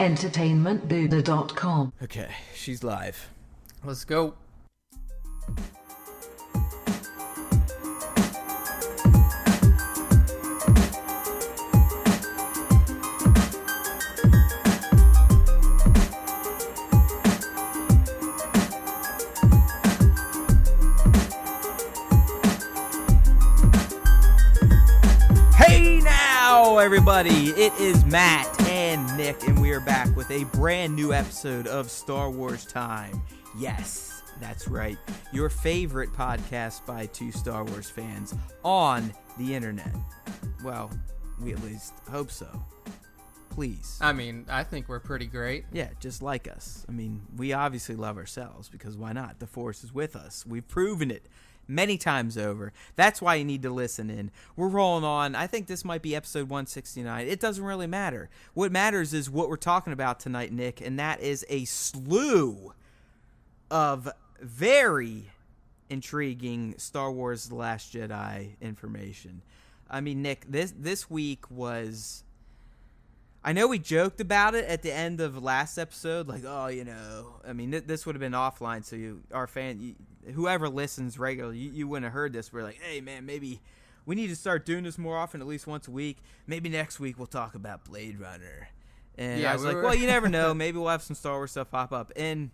entertainmentbuddha.com. Okay, she's live. Let's go. Hey now, everybody! It is Matt and Nick, and we are back with a brand new episode of Star Wars Time. Yes, that's right. Your favorite podcast by two Star Wars fans on the internet. Well, we at least hope so. Please. I mean, I think we're pretty great. Yeah, just like us. I mean, we obviously love ourselves because why not? The Force is with us. We've proven it many times over. That's why you need to listen in. We're rolling on. I think this might be episode 169. It doesn't really matter. What matters is what we're talking about tonight, Nick, and that is a slew of very intriguing Star Wars The Last Jedi information. I mean, Nick, this week was... I know we joked about it at the end of last episode, like, oh, you know, I mean, this would have been offline, so whoever listens regularly, you wouldn't have heard this. We're like, hey, man, maybe we need to start doing this more often, at least once a week. Maybe next week we'll talk about Blade Runner. And yeah, I was like, well, you never know. Maybe we'll have some Star Wars stuff pop up. And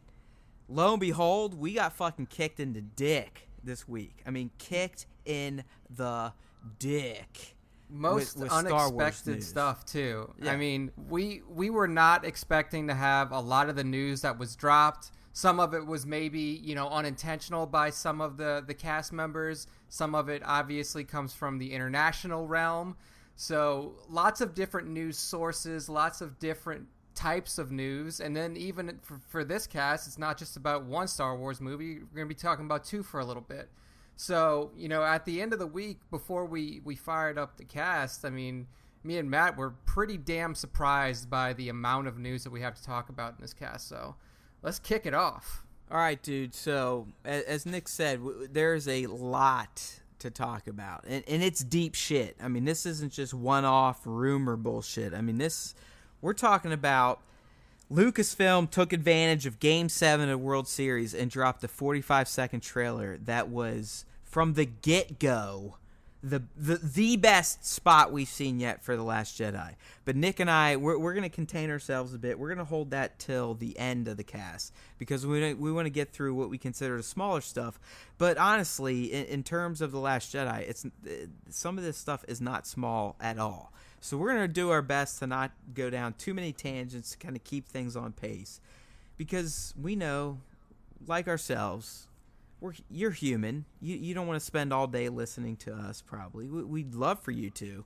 lo and behold, we got fucking kicked in the dick this week. I mean, kicked in the dick. Most with unexpected stuff too. Yeah. I mean, we were not expecting to have a lot of the news that was dropped. Some of it was maybe, you know, unintentional by some of the cast members. Some of it obviously comes from the international realm. So lots of different news sources, lots of different types of news. And then even for this cast, it's not just about one Star Wars movie. We're going to be talking about two for a little bit. So, you know, at the end of the week, before we fired up the cast, I mean, me and Matt were pretty damn surprised by the amount of news that we have to talk about in this cast. So let's kick it off. All right, dude. So, as Nick said, there's a lot to talk about. And it's deep shit. I mean, this isn't just one-off rumor bullshit. I mean, we're talking about Lucasfilm took advantage of Game 7 of World Series and dropped a 45-second trailer that was, from the get-go, the best spot we've seen yet for The Last Jedi. But Nick and I, we're going to contain ourselves a bit. We're going to hold that till the end of the cast because we want to get through what we consider the smaller stuff. But honestly, in terms of The Last Jedi, some of this stuff is not small at all. So we're going to do our best to not go down too many tangents to kind of keep things on pace. Because we know, like ourselves, you're human. You don't want to spend all day listening to us, probably. We'd love for you to.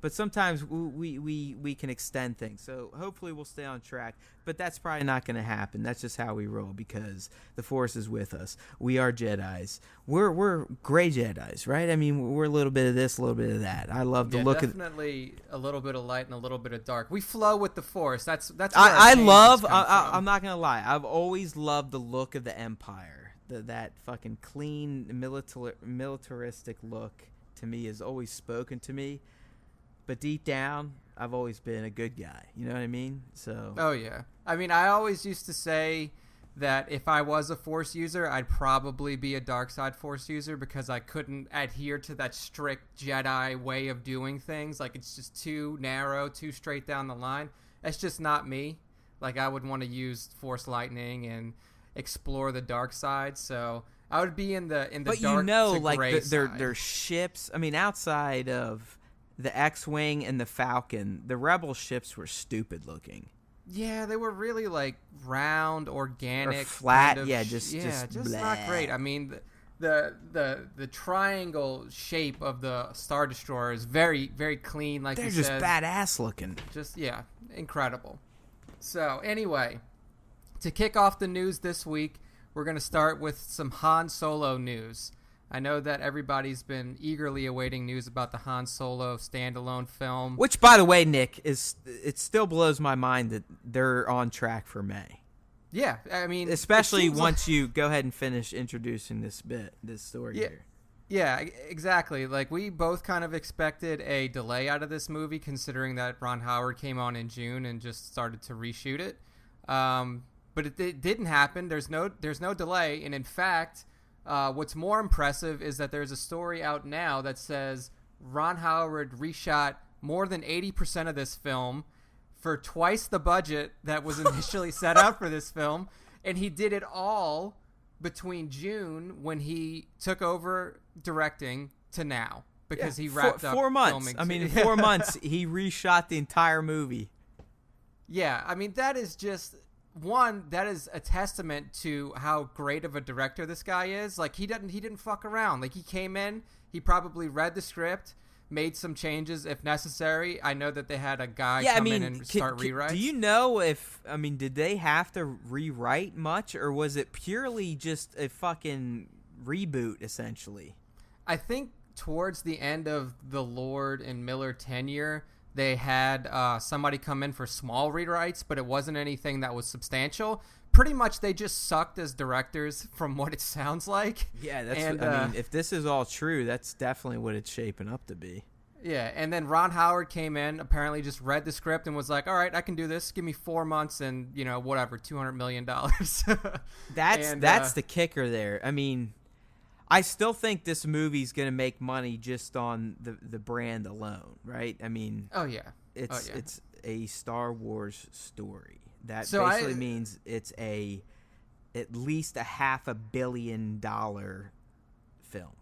But sometimes we can extend things. So hopefully we'll stay on track. But that's probably not going to happen. That's just how we roll because the Force is with us. We are Jedis. We're gray Jedis, right? I mean, we're a little bit of this, a little bit of that. I love the look of... definitely a little bit of light and a little bit of dark. We flow with the Force. That's where I'm not going to lie. I've always loved the look of the Empire. That fucking clean militaristic look to me has always spoken to me. But deep down, I've always been a good guy. You know what I mean? So. Oh, yeah. I mean, I always used to say that if I was a Force user, I'd probably be a dark side Force user because I couldn't adhere to that strict Jedi way of doing things. Like, it's just too narrow, too straight down the line. That's just not me. Like, I would want to use Force lightning and explore the dark side. So I would be in the but dark you know, to like gray their ships. I mean, outside of the X-Wing and the Falcon, the Rebel ships were stupid looking. Yeah, they were really like round, organic, or flat. Kind of, just not great. I mean, the triangle shape of the Star Destroyer is very, very clean. Like they're you just said. badass looking. Just incredible. So anyway, to kick off the news this week, we're going to start with some Han Solo news. I know that everybody's been eagerly awaiting news about the Han Solo standalone film. Which, by the way, Nick, it still blows my mind that they're on track for May. Yeah, I mean... Especially once you go ahead and finish introducing this story here. Yeah, exactly. Like, we both kind of expected a delay out of this movie, considering that Ron Howard came on in June and just started to reshoot it. But it didn't happen. There's no delay, and in fact, what's more impressive is that there's a story out now that says Ron Howard reshot more than 80% of this film for twice the budget that was initially set out for this film, and he did it all between June, when he took over directing, to now, because he wrapped up 4 months. filming. I mean, in 4 months he reshot the entire movie. Yeah, I mean, that is just one. That is a testament to how great of a director this guy is. Like, he didn't fuck around. Like, he came in, he probably read the script, made some changes if necessary. I know that they had a guy come in and start rewrites. Do you know did they have to rewrite much, or was it purely just a fucking reboot, essentially? I think towards the end of the Lord and Miller tenure, they had somebody come in for small rewrites, but it wasn't anything that was substantial. Pretty much they just sucked as directors, from what it sounds like. Yeah, I mean, if this is all true, that's definitely what it's shaping up to be. Yeah, and then Ron Howard came in, apparently just read the script and was like, all right, I can do this. Give me 4 months and, whatever, $200 million. That's the kicker there. I mean, I still think this movie's going to make money just on the brand alone, right? I mean, it's a Star Wars story. That basically means it's at least a $500 million film.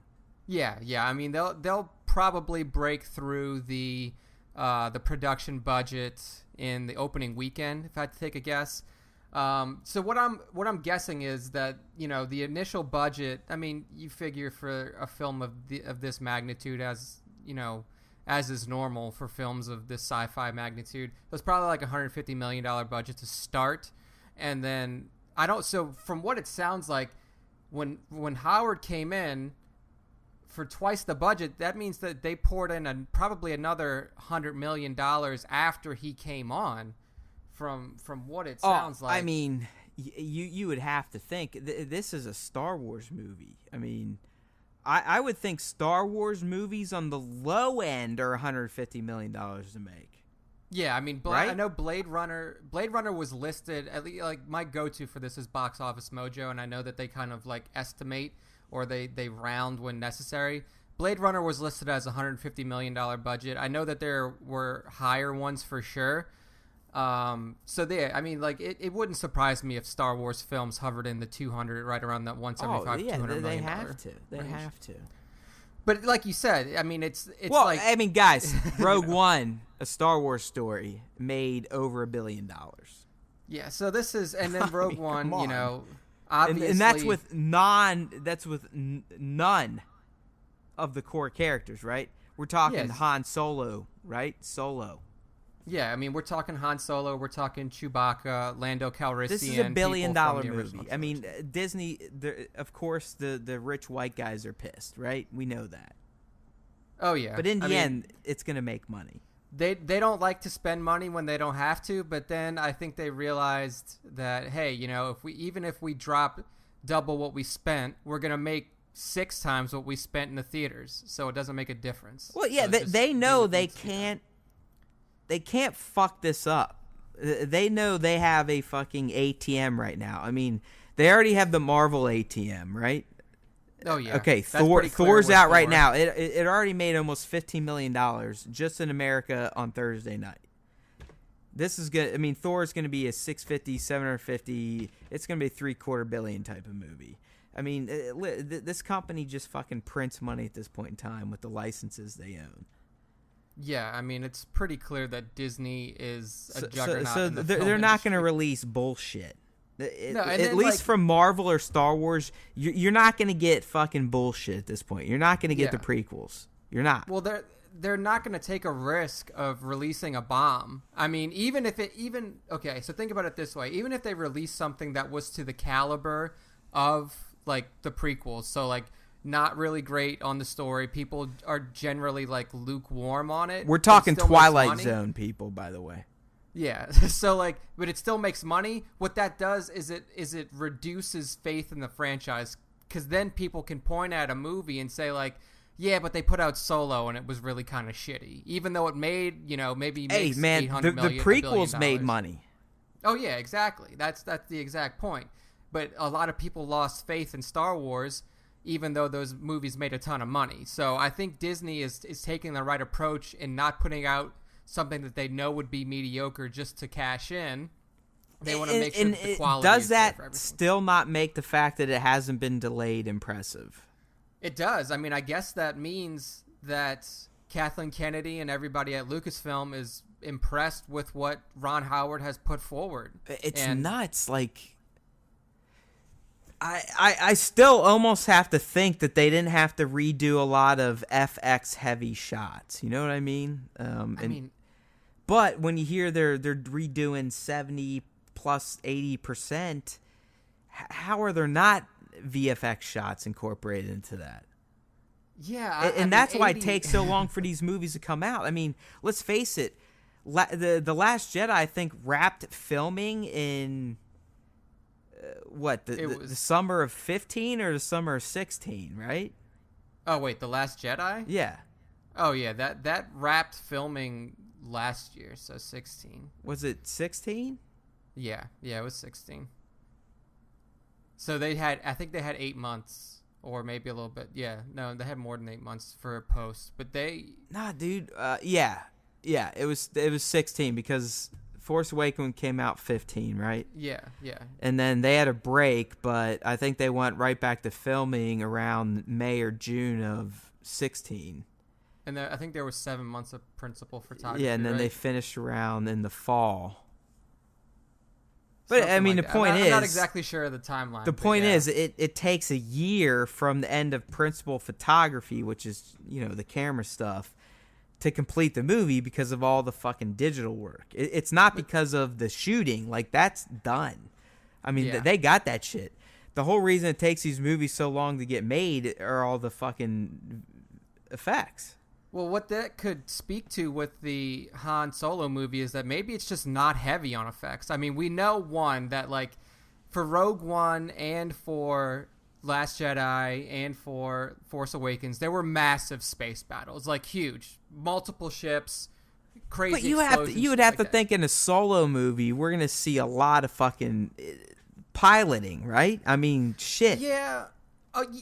Yeah. I mean, they'll probably break through the production budget in the opening weekend, if I had to take a guess. So what I'm guessing is that, the initial budget, I mean, you figure for a film of this magnitude, as is normal for films of this sci-fi magnitude, it was probably like $150 million budget to start. And then so from what it sounds like, when Howard came in for twice the budget, that means that they poured in probably another $100 million after he came on. From what it sounds like. I mean, you would have to think this is a Star Wars movie. I mean, I would think Star Wars movies on the low end are $150 million to make. Yeah, I mean, right? I know Blade Runner was listed, at least, like, my go-to for this is Box Office Mojo, and I know that they kind of like estimate, or they round when necessary. Blade Runner was listed as a $150 million budget. I know that there were higher ones for sure. So there, I mean, like, it wouldn't surprise me if Star Wars films hovered in the 200, right around that 175, $200 million. They have to. They have to. But like you said, I mean, it's well, like, I mean, guys, Rogue One, a Star Wars story, made over $1 billion. Yeah. So this is, and then Rogue One, obviously, and that's with none of the core characters, right? We're talking Han Solo, right? Solo. Yeah, I mean, we're talking Han Solo, we're talking Chewbacca, Lando Calrissian. This is $1 billion movie. I mean, Disney, of course, the rich white guys are pissed, right? We know that. Oh, yeah. But in the end, it's going to make money. They don't like to spend money when they don't have to, but then I think they realized that, hey, if we drop double what we spent, we're going to make 6 times what we spent in the theaters, so it doesn't make a difference. Well, yeah, so they know they can't. They can't fuck this up. They know they have a fucking ATM right now. I mean, they already have the Marvel ATM, right? Oh, yeah. Okay, Thor's out right now. It already made almost $15 million just in America on Thursday night. This is good. I mean, Thor's going to be a 650, 750. It's going to be a $750 million type of movie. I mean, this company just fucking prints money at this point in time with the licenses they own. Yeah, I mean, it's pretty clear that Disney is a juggernaut. So in the they're not going to release bullshit. At least like, from Marvel or Star Wars, you're not going to get fucking bullshit at this point. You're not going to get the prequels. You're not. Well, they're not going to take a risk of releasing a bomb. I mean, okay, so think about it this way. Even if they release something that was to the caliber of, like, the prequels, so, like, not really great on the story. People are generally, like, lukewarm on it. We're talking Twilight Zone people, by the way. Yeah. So, like, but it still makes money. What that does is it reduces faith in the franchise because then people can point at a movie and say like, yeah, but they put out Solo and it was really kind of shitty, even though it made, maybe makes hey man, $800 million, the prequels made money. Oh yeah, exactly. That's the exact point. But a lot of people lost faith in Star Wars, even though those movies made a ton of money. So I think Disney is taking the right approach in not putting out something that they know would be mediocre just to cash in. They want to make sure that the quality does is there for that everything. still not make the fact that it hasn't been delayed impressive? It does. I mean, I guess that means that Kathleen Kennedy and everybody at Lucasfilm is impressed with what Ron Howard has put forward. It's nuts. Like, I still almost have to think that they didn't have to redo a lot of FX heavy shots. You know what I mean? But when you hear they're redoing 70 plus 80%, how are there not VFX shots incorporated into that? Yeah, and that's why it takes so long for these movies to come out. I mean, let's face it, the Last Jedi, I think, wrapped filming in the summer of 15 or the summer of 16, right? Oh wait, The Last Jedi? Yeah. Oh yeah, that wrapped filming last year, so 16. Was it 16? Yeah, it was 16. So I think they had 8 months, or maybe a little bit. Yeah, no, they had more than 8 months for a post, but Nah, dude. Yeah, it was 16 because Force Awakens came out 15, right? Yeah. And then they had a break, but I think they went right back to filming around May or June of 16. And I think there was 7 months of principal photography. Yeah, and then right? they finished around in the fall. But I mean, the point is, I'm not exactly sure of the timeline. The point is, it takes a year from the end of principal photography, which is the camera stuff, to complete the movie because of all the fucking digital work. It's not because of the shooting, like that's done. I mean, they got that shit. The whole reason it takes these movies so long to get made are all the fucking effects. Well, what that could speak to with the Han Solo movie is that maybe it's just not heavy on effects. I mean, we know, that like for Rogue One and for Last Jedi and for Force Awakens, there were massive space battles, like huge, multiple ships, crazy. But you would have to think in a Solo movie, we're gonna see a lot of fucking piloting, right? I mean, shit. Yeah.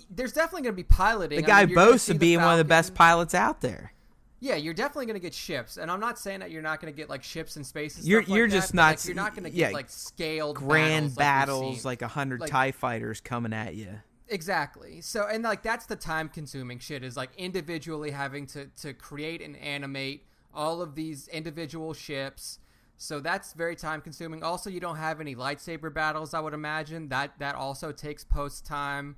There's definitely going to be piloting. The guy boasts of being one of the best pilots out there. Yeah, you're definitely going to get ships, and I'm not saying that you're not going to get like ships in space. And you're stuff like just that, not. You're not going to get like scaled grand battles like 100 TIE fighters coming at you. Exactly. So, and like that's the time-consuming shit is like individually having to create and animate all of these individual ships. So that's very time-consuming. Also, you don't have any lightsaber battles, I would imagine. That also takes post time.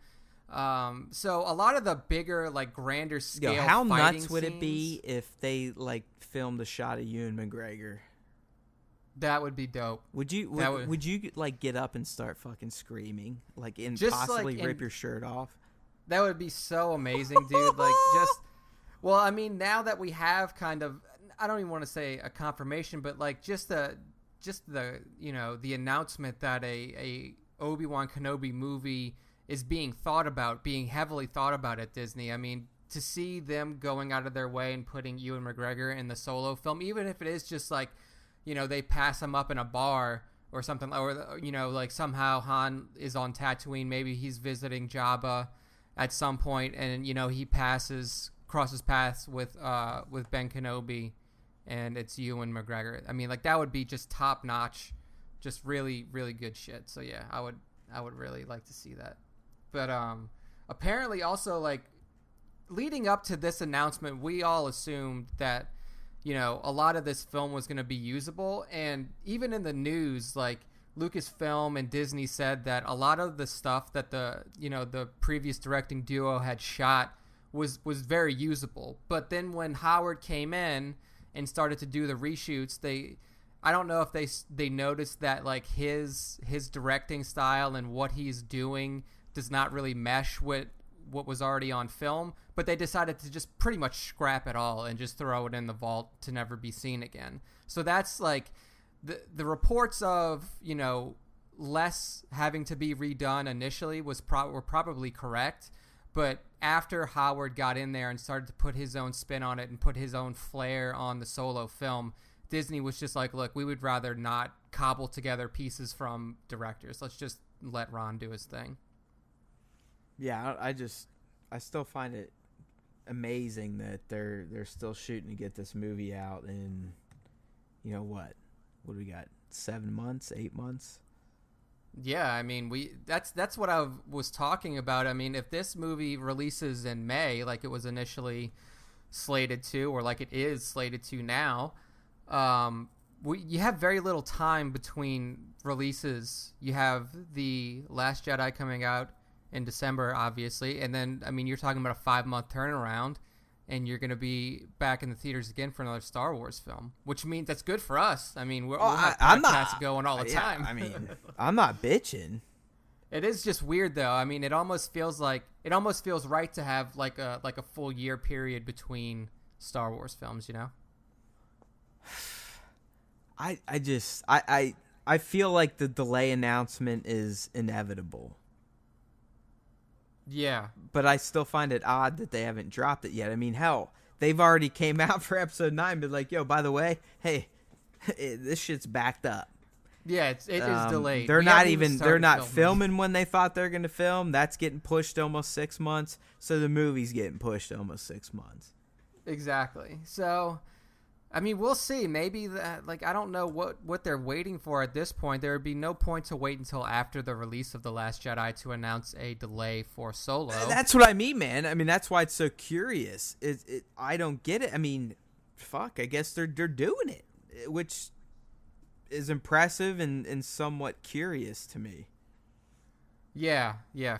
So a lot of the bigger, like grander scale. How fighting nuts would scenes, it be if they like filmed a shot of Ewan McGregor? That would be dope. Would you like get up and start fucking screaming, like possibly rip your shirt off? That would be so amazing, dude. Like well, I mean, now that we have kind of, I don't even want to say a confirmation, but like just the the announcement that a Obi-Wan Kenobi movie is being heavily thought about at Disney. I mean, to see them going out of their way and putting Ewan McGregor in the Solo film, even if it is just like, they pass him up in a bar or something, or, like somehow Han is on Tatooine, maybe he's visiting Jabba at some point, and, he crosses paths with Ben Kenobi, and it's Ewan McGregor. I mean, like, that would be just top notch, just really, really good shit. So yeah, I would really like to see that. But apparently also, like, leading up to this announcement, we all assumed that, a lot of this film was going to be usable. And even in the news, like, Lucasfilm and Disney said that a lot of the stuff that the previous directing duo had shot was very usable. But then when Howard came in and started to do the reshoots, I don't know if they noticed that, like, his directing style and what he's doing does not really mesh with what was already on film, but they decided to just pretty much scrap it all and just throw it in the vault to never be seen again. So that's like the reports of, less having to be redone initially were probably correct, but after Howard got in there and started to put his own spin on it and put his own flair on the Solo film, Disney was just like, look, we would rather not cobble together pieces from directors. Let's just let Ron do his thing. Yeah, I still find it amazing that they're still shooting to get this movie out in, you know what do we got, 7 months, 8 months? Yeah, I mean, that's what I was talking about. I mean, if this movie releases in May like it was initially slated to, or like it is slated to now, you have very little time between releases. You have the Last Jedi coming out in December, obviously, and then, I mean, you're talking about a 5-month turnaround, and you're going to be back in the theaters again for another Star Wars film, which means that's good for us. I mean, we'll have podcasts going all the time. I mean, I'm not bitching. It is just weird, though. I mean, it almost feels right to have like a full year period between Star Wars films, you know? I feel like the delay announcement is inevitable. Yeah. But I still find it odd that they haven't dropped it yet. I mean, hell, they've already came out for episode 9, but like, yo, by the way, hey, this shit's backed up. Yeah, it is delayed. They're not filming when they thought they're going to film. That's getting pushed almost 6 months. So the movie's getting pushed almost 6 months. Exactly. So, I mean, we'll see. Maybe I don't know what they're waiting for at this point. There would be no point to wait until after the release of The Last Jedi to announce a delay for Solo. That's what I mean, man. I mean, that's why it's so curious. I don't get it. I mean, fuck, I guess they're doing it, which is impressive and somewhat curious to me. Yeah,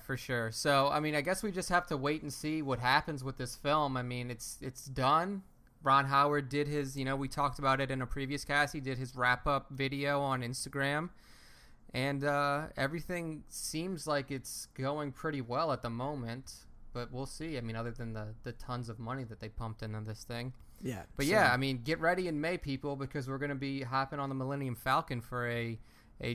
for sure. So, I mean, I guess we just have to wait and see what happens with this film. I mean, it's done. Ron Howard did his, we talked about it in a previous cast. He did his wrap-up video on Instagram. And everything seems like it's going pretty well at the moment. But we'll see. I mean, other than the tons of money that they pumped into this thing. Yeah. But yeah, I mean, get ready in May, people, because we're going to be hopping on the Millennium Falcon for a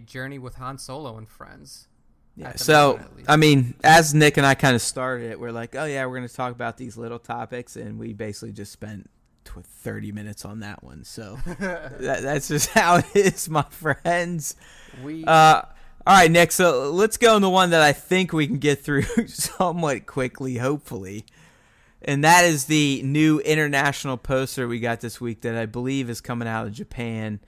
journey with Han Solo and friends. Yeah, so, I mean, as Nick and I kind of started it, we're like, oh, yeah, we're going to talk about these little topics. And we basically just spent 30 minutes on that one, so that's just how it is, my friends. All right, Nick, so let's go on the one that I think we can get through somewhat quickly, hopefully, and that is the new international poster we got this week that I believe is coming out of Japan.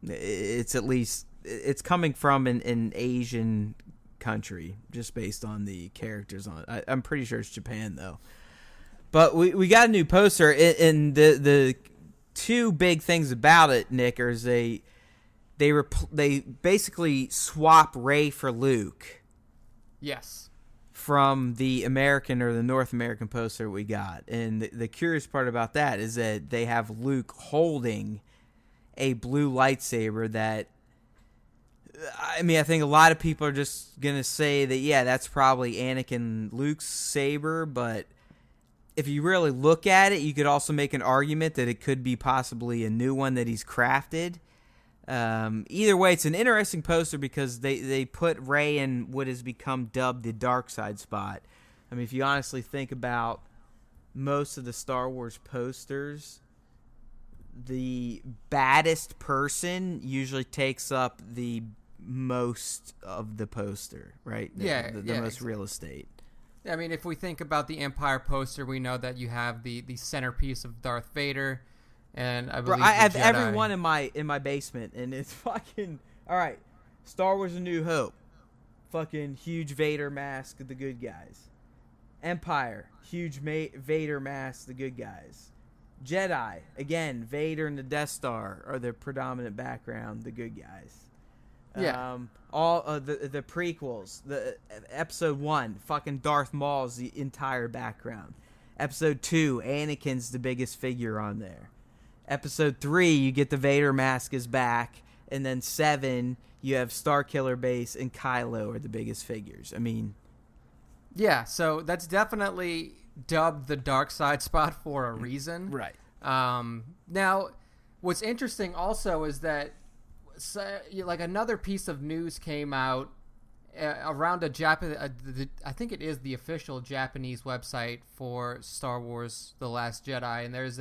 It's coming from an Asian country, just based on the characters on it. I'm pretty sure it's Japan, though. But we got a new poster, and the two big things about it, Nick, is they basically swap Rey for Luke. Yes. From the American or the North American poster we got. And the curious part about that is that they have Luke holding a blue lightsaber that, I mean, I think a lot of people are just going to say that, yeah, that's probably Anakin Luke's saber, but if you really look at it, you could also make an argument that it could be possibly a new one that he's crafted. Either way, it's an interesting poster because they put Rey in what has become dubbed the dark side spot. I mean, if you honestly think about most of the Star Wars posters, the baddest person usually takes up the most of the poster, right? The most real estate. I mean, if we think about the Empire poster, we know that you have the centerpiece of Darth Vader, and I believe I have every one in my basement, and it's fucking all right. Star Wars: A New Hope, fucking huge Vader mask of the good guys. Empire, huge Vader mask, the good guys. Jedi, again, Vader and the Death Star are the predominant background, the good guys. Yeah. All the prequels, the episode 1, fucking Darth Maul's the entire background. Episode 2, Anakin's the biggest figure on there. Episode 3, you get the Vader mask is back, and then 7, you have Starkiller Base and Kylo are the biggest figures. I mean, yeah, so that's definitely dubbed the dark side spot for a reason. Right. Now, what's interesting also is that like another piece of news came out around a Japanese, I think it is the official Japanese website for Star Wars: The Last Jedi, and there's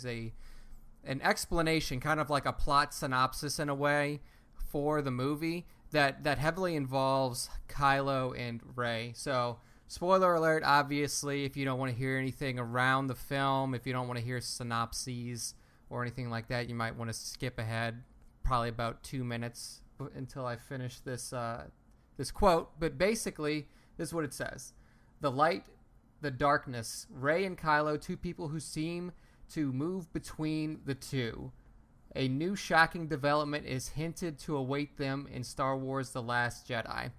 an explanation, kind of like a plot synopsis in a way, for the movie that heavily involves Kylo and Rey. So, spoiler alert, obviously, if you don't want to hear anything around the film, if you don't want to hear synopses or anything like that, you might want to skip ahead probably about 2 minutes until I finish this this quote. But basically, this is what it says. The light, the darkness, Rey and Kylo, two people who seem to move between the two. A new shocking development is hinted to await them in Star Wars: The Last Jedi.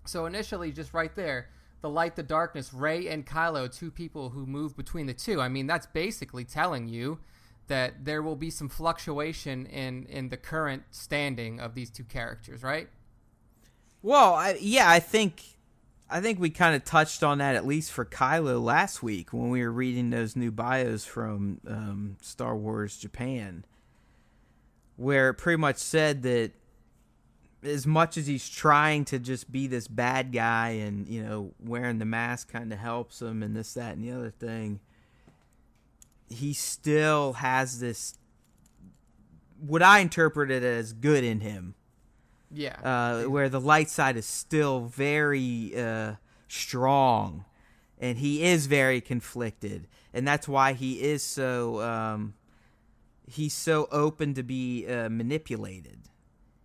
So initially, just right there, the light, the darkness, Rey and Kylo, two people who move between the two. I mean, that's basically telling you that there will be some fluctuation in the current standing of these two characters, right? Well, I think we kind of touched on that, at least for Kylo, last week when we were reading those new bios from Star Wars Japan, where it pretty much said that as much as he's trying to just be this bad guy and, you know, wearing the mask kind of helps him and this, that, and the other thing, he still has this, what I interpreted as good in him. Yeah. Where the light side is still very strong, and he is very conflicted, and that's why he is so he's so open to be manipulated.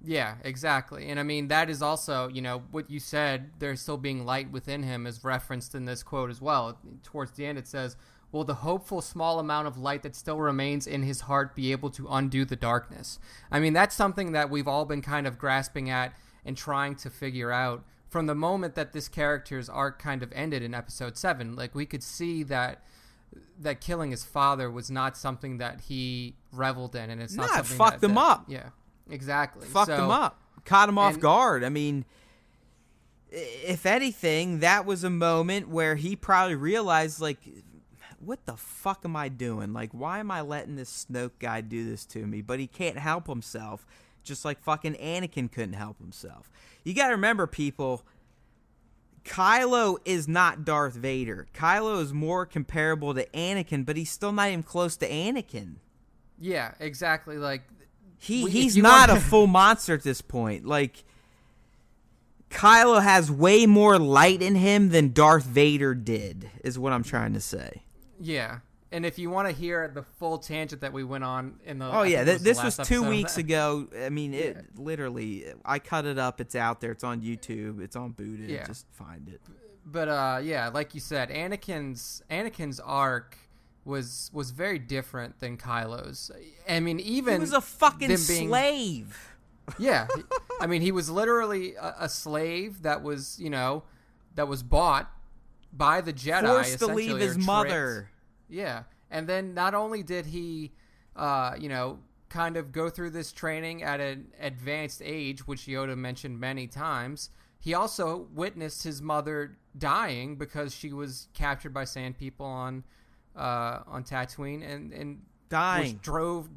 Yeah, exactly. And I mean, that is also, you know, what you said, there's still being light within him, is referenced in this quote as well. Towards the end, it says, will the hopeful small amount of light that still remains in his heart be able to undo the darkness? I mean, that's something that we've all been kind of grasping at and trying to figure out from the moment that this character's arc kind of ended in episode 7. Like, we could see that killing his father was not something that he reveled in, and it's not something fucked him up. Yeah, exactly. Fucked him up. Caught him off guard. I mean, if anything, that was a moment where he probably realized, like, what the fuck am I doing? Like, why am I letting this Snoke guy do this to me? But he can't help himself, just like fucking Anakin couldn't help himself. You gotta remember, people, Kylo is not Darth Vader. Kylo is more comparable to Anakin, but he's still not even close to Anakin. Yeah, exactly. Like, he's not a full monster at this point. Like, Kylo has way more light in him than Darth Vader did, is what I'm trying to say. Yeah, and if you want to hear the full tangent that we went on in the this was 2 weeks ago. I mean, literally, I cut it up. It's out there. It's on YouTube. It's on Booted. Yeah. Just find it. But like you said, Anakin's arc was very different than Kylo's. I mean, even he was a fucking slave. Yeah, I mean, he was literally a slave that was, you know, that was bought by the Jedi, forced to leave his mother. Yeah, and then not only did he, kind of go through this training at an advanced age, which Yoda mentioned many times, he also witnessed his mother dying because she was captured by Sand People on Tatooine, and dying, which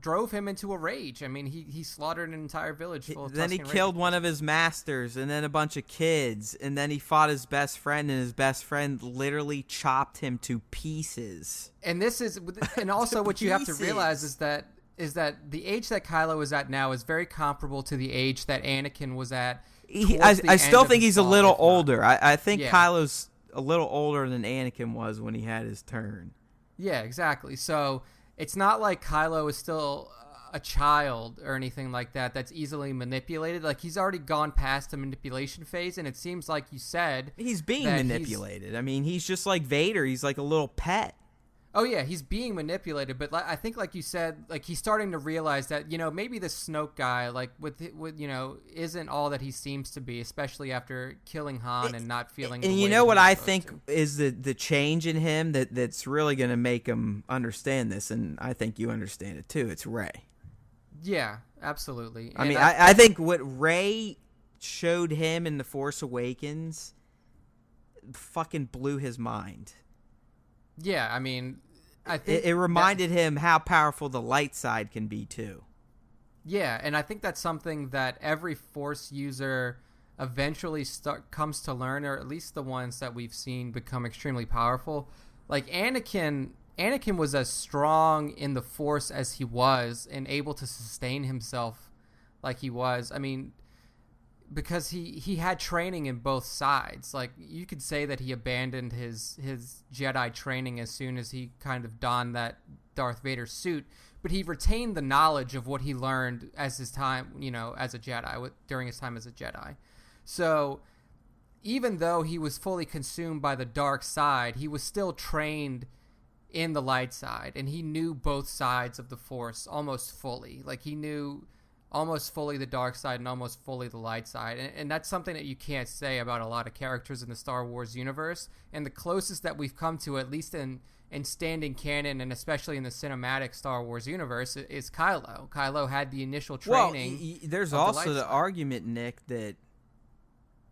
drove him into a rage. I mean, he slaughtered an entire village full of then he Tusken killed Raiders. one of his masters, and then a bunch of kids, and then he fought his best friend, and his best friend literally chopped him to pieces. And this is, and also what you have to realize is that the age that Kylo is at now is very comparable to the age that Anakin was at. I still think he's a little older. I think Yeah. Kylo's a little older than Anakin was when he had his turn. Yeah, exactly. So it's not like Kylo is still a child or anything like that that's easily manipulated. Like, he's already gone past the manipulation phase, and it seems like you said he's being manipulated. I mean, he's just like Vader. He's like a little pet. Oh yeah, he's being manipulated, but I think, like you said, like, he's starting to realize that, you know, maybe this Snoke guy, like, with you know, isn't all that he seems to be, especially after killing Han and not feeling. And you know what I think is the change in him that's really going to make him understand this, and I think you understand it too. It's Rey. Yeah, absolutely. I mean, I think what Rey showed him in The Force Awakens fucking blew his mind. Yeah, I mean, I think it reminded him how powerful the light side can be too. Yeah, and I think that's something that every Force user eventually comes to learn, or at least the ones that we've seen become extremely powerful. Like Anakin was as strong in the Force as he was and able to sustain himself like he was. I mean, because he had training in both sides. Like, you could say that he abandoned his Jedi training as soon as he kind of donned that Darth Vader suit, but he retained the knowledge of what he learned as his time, as a Jedi, during his time as a Jedi. So even though he was fully consumed by the dark side, he was still trained in the light side, and he knew both sides of the Force almost fully. Like, he knew almost fully the dark side and almost fully the light side. And that's something that you can't say about a lot of characters in the Star Wars universe. And the closest that we've come to, at least in standing canon and especially in the cinematic Star Wars universe, is Kylo. Kylo had the initial training. Well, there's also the argument, Nick, that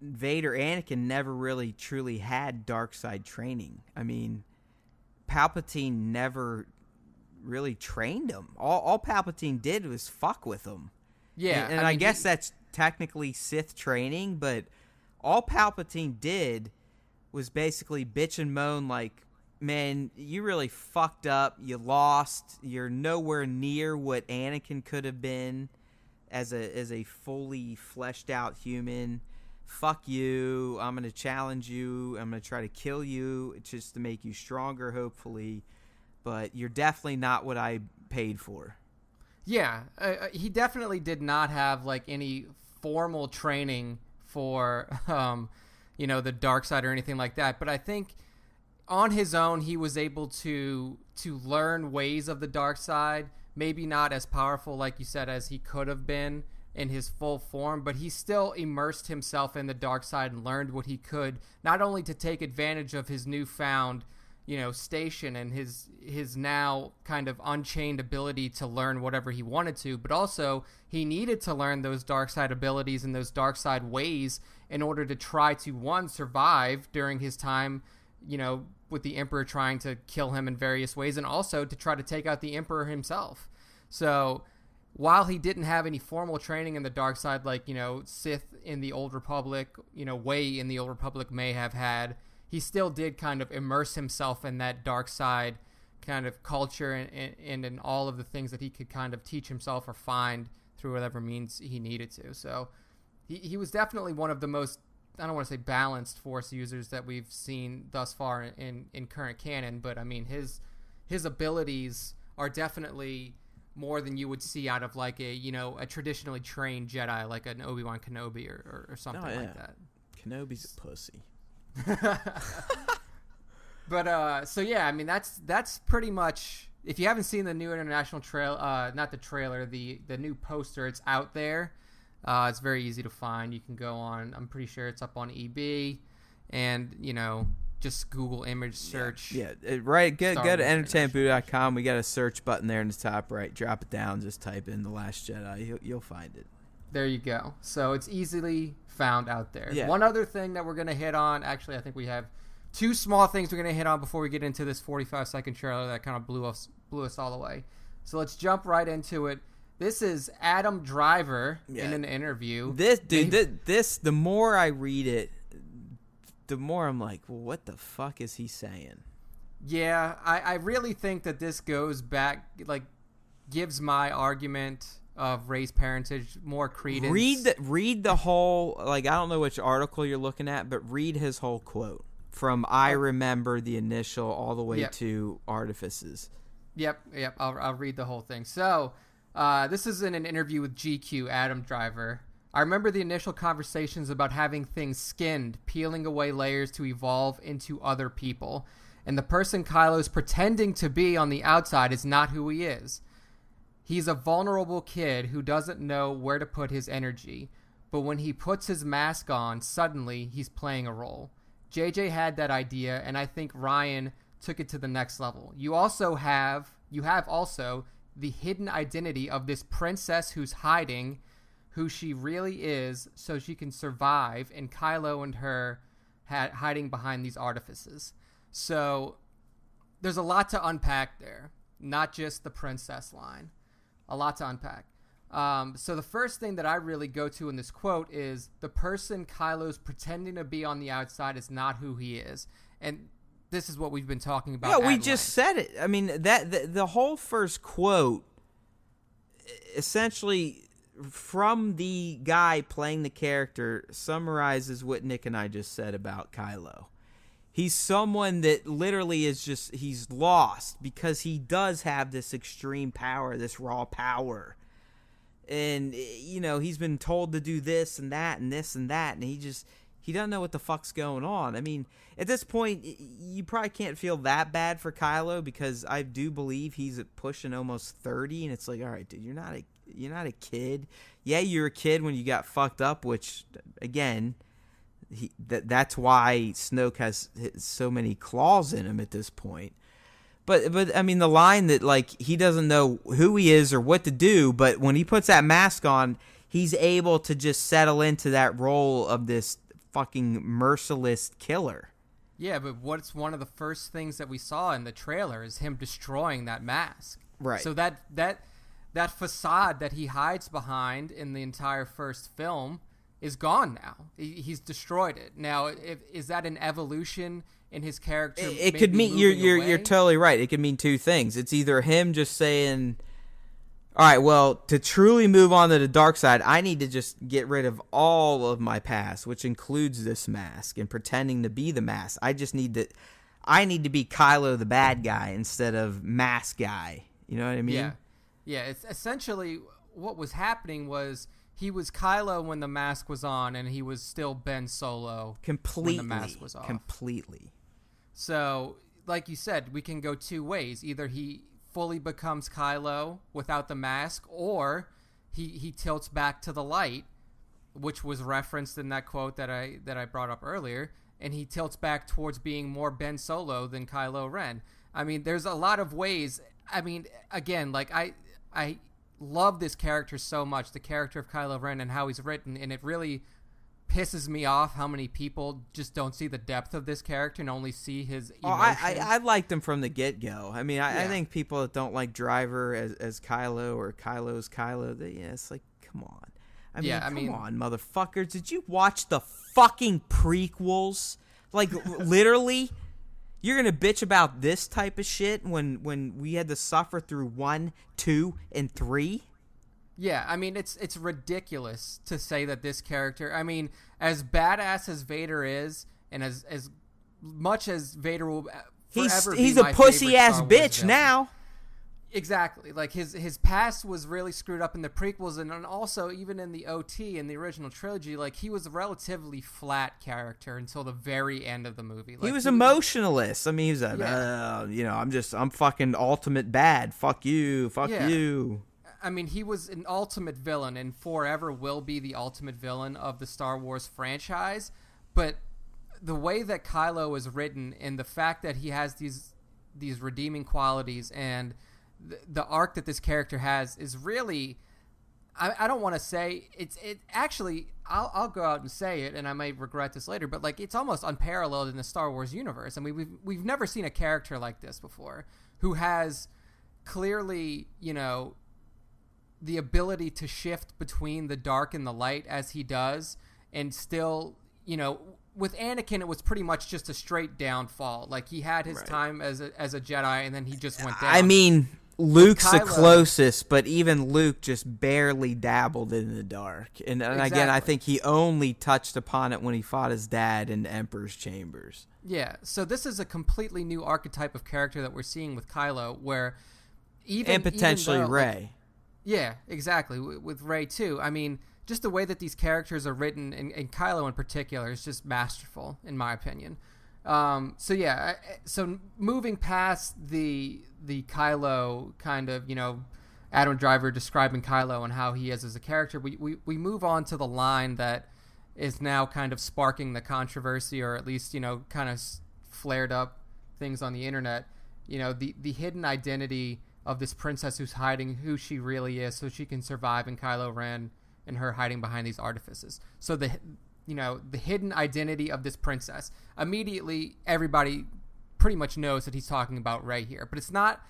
Vader Anakin never really truly had dark side training. I mean, Palpatine never really trained him. All Palpatine did was fuck with him. Yeah, and I guess that's technically Sith training, but all Palpatine did was basically bitch and moan like, man, you really fucked up. You lost. You're nowhere near what Anakin could have been as a fully fleshed out human. Fuck you. I'm going to challenge you. I'm going to try to kill you just to make you stronger, hopefully. But you're definitely not what I paid for. Yeah, he definitely did not have like any formal training for, the dark side or anything like that. But I think on his own, he was able to learn ways of the dark side. Maybe not as powerful, like you said, as he could have been in his full form, but he still immersed himself in the dark side and learned what he could, not only to take advantage of his newfound station and his now kind of unchained ability to learn whatever he wanted to, but also he needed to learn those dark side abilities and those dark side ways in order to try to, one, survive during his time, with the Emperor trying to kill him in various ways, and also to try to take out the Emperor himself. So while he didn't have any formal training in the dark side like, Sith in the Old Republic, Way in the Old Republic may have had, he still did kind of immerse himself in that dark side kind of culture and in all of the things that he could kind of teach himself or find through whatever means he needed to. So he was definitely one of the most, I don't want to say balanced Force users that we've seen thus far in current canon, but I mean, his abilities are definitely more than you would see out of like a traditionally trained Jedi, like an Obi-Wan Kenobi or something like that. Kenobi's a pussy. But so yeah, I mean that's pretty much, if you haven't seen the new international not the trailer, the new poster, it's out there. It's very easy to find. You can go on, I'm pretty sure it's up on EB, and just Google image search. Yeah, right. Go to entertainmentboo.com. We got a search button there in the top right. Drop it down. Just type in The Last Jedi. You'll find it. There you go. So it's easily found out there. Yeah. One other thing that we're going to hit on, actually, I think we have two small things we're going to hit on before we get into this 45-second trailer that kind of blew us all away. So let's jump right into it. This is Adam Driver in an interview. The more I read it, the more I'm like, well, what the fuck is he saying? Yeah, I really think that this goes back, like, gives my argument of race parentage more credence. Read the whole, like, I don't know which article you're looking at, but read his whole quote from I remember the initial all the way to artifices. Yep. I'll read the whole thing. So this is in an interview with GQ, Adam Driver. I remember the initial conversations about having things skinned, peeling away layers to evolve into other people. And the person Kylo's pretending to be on the outside is not who he is. He's a vulnerable kid who doesn't know where to put his energy. But when he puts his mask on, suddenly he's playing a role. JJ had that idea, and I think Ryan took it to the next level. You have also the hidden identity of this princess who's hiding who she really is so she can survive, and Kylo and her hiding behind these artifices. So there's a lot to unpack there, not just the princess line. A lot to unpack. So the first thing that I really go to in this quote is the person Kylo's pretending to be on the outside is not who he is. And this is what we've been talking about. Yeah, we just said it. I mean, the whole first quote, essentially, from the guy playing the character, summarizes what Nick and I just said about Kylo. He's someone that literally is just, he's lost because he does have this extreme power, this raw power. And, you know, he's been told to do this and that and this and that, and he doesn't know what the fuck's going on. I mean, at this point, you probably can't feel that bad for Kylo because I do believe he's pushing almost 30, and it's like, all right, dude, you're not a kid. Yeah, you're a kid when you got fucked up, which, again, that's why Snoke has so many claws in him at this point. But I mean, the line that, like, he doesn't know who he is or what to do, but when he puts that mask on, he's able to just settle into that role of this fucking merciless killer. Yeah, but what's one of the first things that we saw in the trailer is him destroying that mask. Right. So that facade that he hides behind in the entire first film is gone now. He's destroyed it. Now, is that an evolution in his character? It could mean you're totally right. It could mean two things. It's either him just saying, all right, well, to truly move on to the dark side, I need to just get rid of all of my past, which includes this mask and pretending to be the mask. I need to be Kylo the bad guy instead of mask guy. You know what I mean? Yeah. It's essentially what was happening was he was Kylo when the mask was on, and he was still Ben Solo when the mask was off. Completely. So, like you said, we can go two ways. Either he fully becomes Kylo without the mask, or he tilts back to the light, which was referenced in that quote that I brought up earlier, and he tilts back towards being more Ben Solo than Kylo Ren. I mean, there's a lot of ways. I mean, again, like I love this character so much, the character of Kylo Ren and how he's written, and it really pisses me off how many people just don't see the depth of this character and only see his emotion. I liked him from the get-go. I mean, I think people that don't like Driver as Kylo or Kylo's Kylo, it's like, come on. I mean, come on, motherfuckers. Did you watch the fucking prequels? Like, literally, you're going to bitch about this type of shit when we had to suffer through 1, 2, and 3? Yeah, I mean, it's ridiculous to say that this character, I mean, as badass as Vader is, and as much as Vader will forever he's be a my pussy-ass favorite Star Wars bitch villain. now. Exactly. Like, his past was really screwed up in the prequels, and also even in the OT, in the original trilogy, like, he was a relatively flat character until the very end of the movie. Like, he was emotionless. I mean, he was I'm fucking ultimate bad. Fuck you. You. I mean, he was an ultimate villain and forever will be the ultimate villain of the Star Wars franchise. But the way that Kylo is written and the fact that he has these redeeming qualities and the arc that this character has is really, I don't want to say actually, I'll go out and say it, and I may regret this later, but like, it's almost unparalleled in the Star Wars universe. I mean, we've never seen a character like this before who has clearly, you know, the ability to shift between the dark and the light as he does, and still, you know, with Anakin, it was pretty much just a straight downfall. Like, he had his time as a Jedi, and then he just went down. I mean, Luke's the closest, but even Luke just barely dabbled in the dark. And again, I think he only touched upon it when he fought his dad in Emperor's Chambers. Yeah, so this is a completely new archetype of character that we're seeing with Kylo, where and potentially Rey. Yeah, exactly. With Rey too. I mean, just the way that these characters are written, and Kylo in particular, is just masterful, in my opinion. So moving past the Kylo kind of, you know, Adam Driver describing Kylo and how he is as a character, we move on to the line that is now kind of sparking the controversy, or at least, you know, kind of flared up things on the internet. You know, the hidden identity of this princess who's hiding who she really is so she can survive in Kylo Ren and her hiding behind these artifices. So the hidden identity of this princess. Immediately, everybody pretty much knows that he's talking about Rey here. But it's not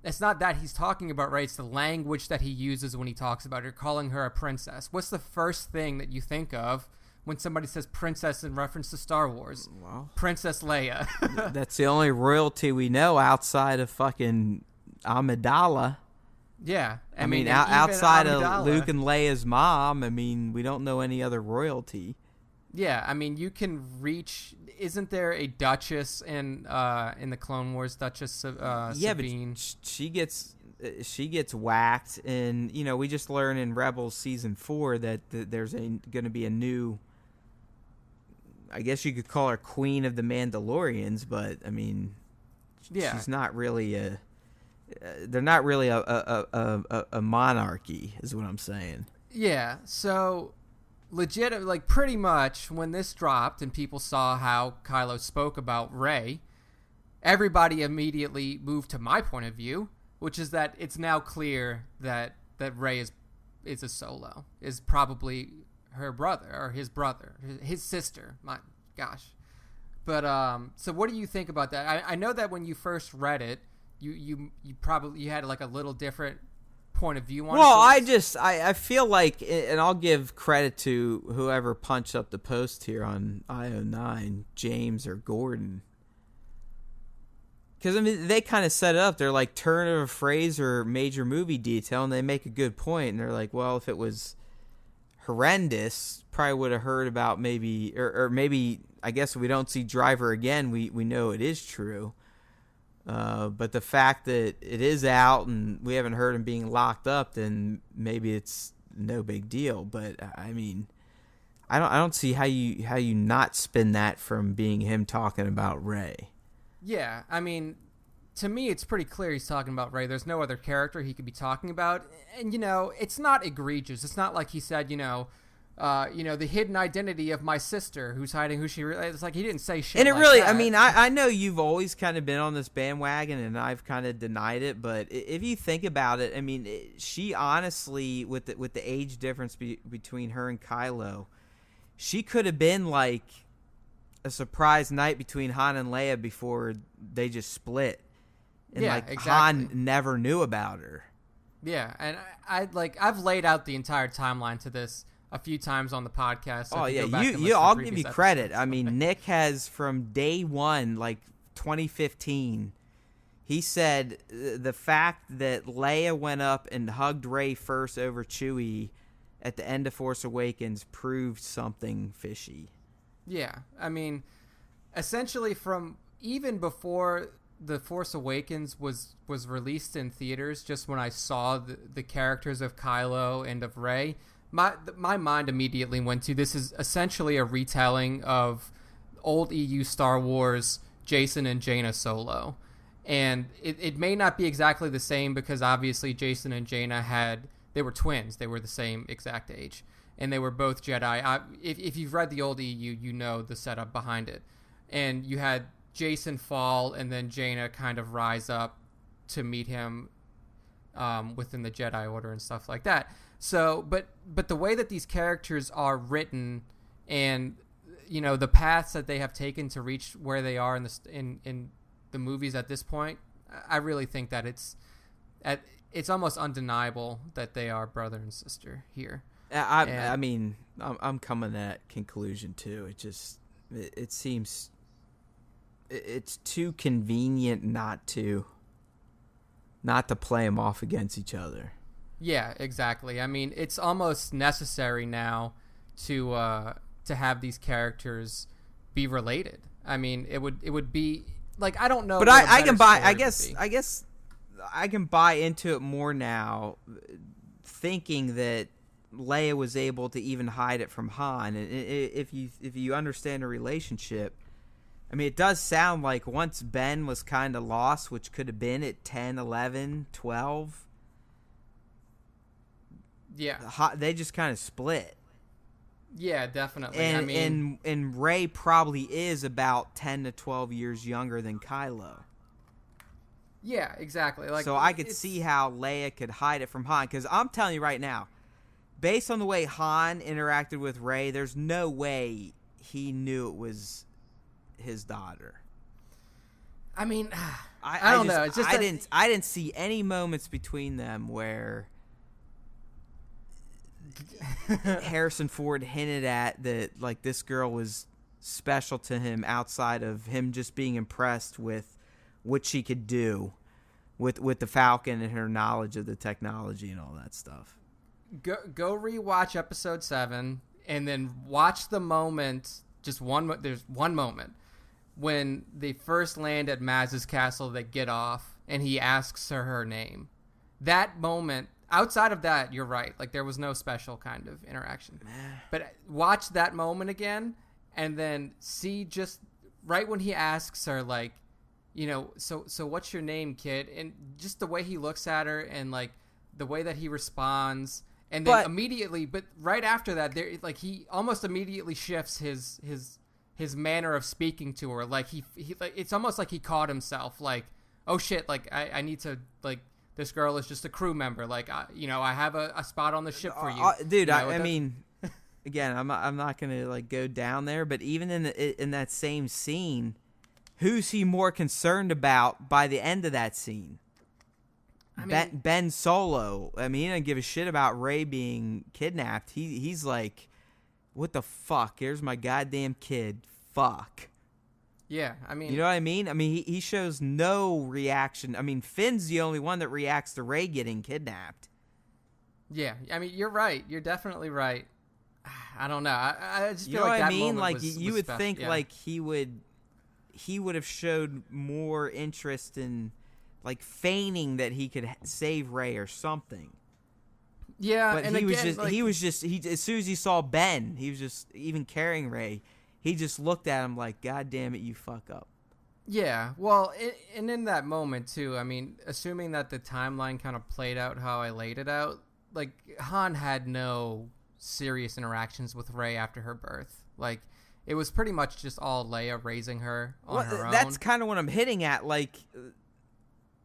it's not that he's talking about Rey. It's the language that he uses when he talks about her, calling her a princess. What's the first thing that you think of when somebody says princess in reference to Star Wars? Well, Princess Leia. That's the only royalty we know outside of fucking Amidala. Yeah. I mean, and outside even of Amidala, Luke and Leia's mom, I mean, we don't know any other royalty. Yeah, I mean, you can reach. Isn't there a Duchess in the Clone Wars? Duchess Sabine. But she gets whacked, and you know we just learned in Rebels season 4 that there's going to be a new. I guess you could call her Queen of the Mandalorians, but I mean, she's not really a. They're not really a monarchy, is what I'm saying. Yeah, so. Legit, like pretty much when this dropped and people saw how Kylo spoke about Rey, everybody immediately moved to my point of view, which is that it's now clear that Rey is a Solo, is probably her brother or his sister. My gosh. But so what do you think about that? I know that when you first read it, you probably had like a little different point of view on it. I feel like, and I'll give credit to whoever punched up the post here on IO9, James or Gordon, because I mean they kind of set it up. They're like turn of a phrase or major movie detail, and they make a good point. And they're like, well, if it was horrendous, probably would have heard about maybe, or maybe I guess if we don't see Driver again, we know it is true. But the fact that it is out and we haven't heard him being locked up, then maybe it's no big deal. But I mean, I don't see how you not spin that from being him talking about Rey. Yeah, I mean, to me, it's pretty clear he's talking about Rey. There's no other character he could be talking about, and you know, it's not egregious. It's not like he said, the hidden identity of my sister who's hiding who she really. It's like he didn't say shit. And it like really, that. I mean, I know you've always kind of been on this bandwagon, and I've kind of denied it. But if you think about it, I mean, she honestly, with the age difference between her and Kylo, she could have been like a surprise night between Han and Leia before they just split, and exactly. Han never knew about her. Yeah, and I've laid out the entire timeline to this a few times on the podcast. So I'll give you credit. I mean, Nick has from day one, like 2015, he said the fact that Leia went up and hugged Rey first over Chewie at the end of Force Awakens proved something fishy. Yeah, I mean, essentially from even before The Force Awakens was released in theaters, just when I saw the characters of Kylo and of Rey, my mind immediately went to, this is essentially a retelling of old EU Star Wars Jason and Jaina Solo. And it may not be exactly the same because obviously Jason and Jaina they were twins. They were the same exact age. And they were both Jedi. If you've read the old EU, you know the setup behind it. And you had Jason fall and then Jaina kind of rise up to meet him within the Jedi Order and stuff like that. So, but the way that these characters are written, and you know the paths that they have taken to reach where they are in the movies at this point, I really think that it's almost undeniable that they are brother and sister here. I mean, I'm coming to that conclusion too. It seems it's too convenient not to play them off against each other. Yeah, exactly. I mean, it's almost necessary now to have these characters be related. I mean, it would be like, I don't know. But I can buy. I guess I can buy into it more now, thinking that Leia was able to even hide it from Han. And if you understand the relationship, I mean, it does sound like once Ben was kind of lost, which could have been at 10, 11, 12. Yeah, they just kind of split. Yeah, definitely. And Rey probably is about 10 to 12 years younger than Kylo. Yeah, exactly. Like, so I could see how Leia could hide it from Han, because I'm telling you right now, based on the way Han interacted with Rey, there's no way he knew it was his daughter. I mean, I don't know. It's just I didn't see any moments between them where Harrison Ford hinted at that like this girl was special to him outside of him just being impressed with what she could do with the Falcon and her knowledge of the technology and all that stuff. Go rewatch episode 7 and then watch the moment. There's one moment when they first land at Maz's castle. They get off and he asks her name. That moment, outside of that, you're right. Like there was no special kind of interaction. But watch that moment again and then see just right when he asks her, like, you know, so what's your name, kid? And just the way he looks at her and like the way that he responds. And then immediately, but right after that, there like he almost immediately shifts his manner of speaking to her. Like he like it's almost like he caught himself. Like, oh shit, like I need to, like, this girl is just a crew member. Like I have a spot on the ship for you, dude. You know, I mean, again, I'm not gonna like go down there, but even in that same scene, who's he more concerned about by the end of that scene? I mean, Ben Solo. I mean, he didn't give a shit about Rey being kidnapped. He's like, what the fuck? Here's my goddamn kid. Fuck. Yeah, I mean, you know what I mean? I mean, he shows no reaction. I mean, Finn's the only one that reacts to Rey getting kidnapped. Yeah, I mean, you're right. You're definitely right. I don't know. I just feel like that what I mean? moment Like was you would special. think Yeah. like he would have showed more interest in like feigning that he could save Rey or something. Yeah, but and he was just as soon as he saw Ben, he was just even carrying Rey. He just looked at him like, God damn it, you fuck up. Yeah, well, and in that moment too, I mean, assuming that the timeline kind of played out how I laid it out, like Han had no serious interactions with Rey after her birth. Like it was pretty much just all Leia raising her on her own. That's kind of what I'm hitting at. Like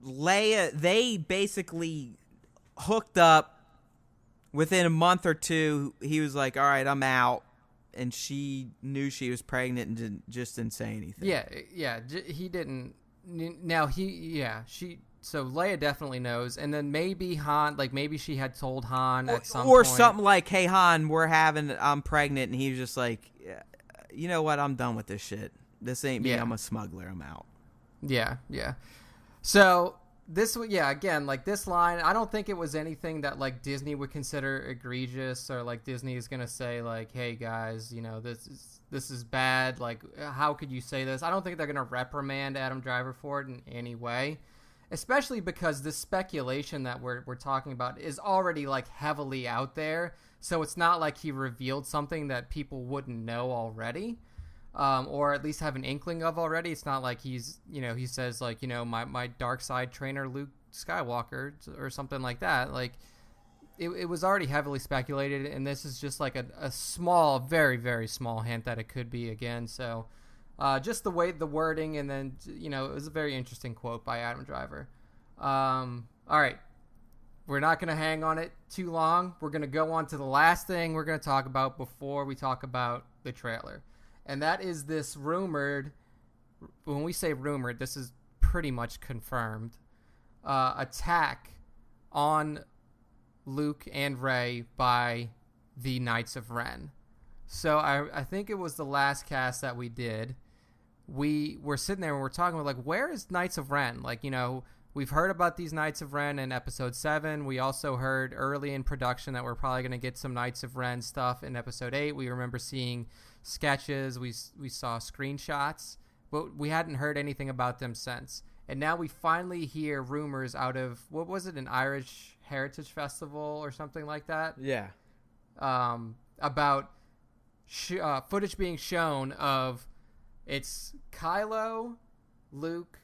Leia, they basically hooked up. Within a month or two, he was like, all right, I'm out. And she knew she was pregnant and just didn't say anything. Yeah, he didn't. Now, so Leia definitely knows. And then maybe Han, like maybe she had told Han at some point. Or something like, hey, Han, I'm pregnant. And he was just like, yeah, you know what? I'm done with this shit. This ain't me. I'm a smuggler. I'm out. Yeah. So again, like this line, I don't think it was anything that like Disney would consider egregious, or like Disney is gonna say like, hey guys, you know, this is bad, like how could you say this? I don't think they're gonna reprimand Adam Driver for it in any way, especially because this speculation that we're talking about is already like heavily out there, so it's not like he revealed something that people wouldn't know already. Or at least have an inkling of already. It's not like he says like, you know, my dark side trainer Luke Skywalker or something like that. Like it was already heavily speculated, and this is just like a small, very, very small hint that it could be again. So just the way the wording, and then, you know, it was a very interesting quote by Adam Driver. All right. We're not going to hang on it too long. We're going to go on to the last thing we're going to talk about before we talk about the trailer. And that is this rumored, when we say rumored, this is pretty much confirmed, attack on Luke and Rey by the Knights of Ren. So I think it was the last cast that we did. We were sitting there and we're talking about, like, where is Knights of Ren? Like, you know, we've heard about these Knights of Ren in episode 7. We also heard early in production that we're probably going to get some Knights of Ren stuff in episode 8. We remember seeing sketches, we saw screenshots, but we hadn't heard anything about them since. And now we finally hear rumors out of, what was it, an Irish Heritage Festival or something like that? Yeah. About footage being shown of, it's Kylo, Luke,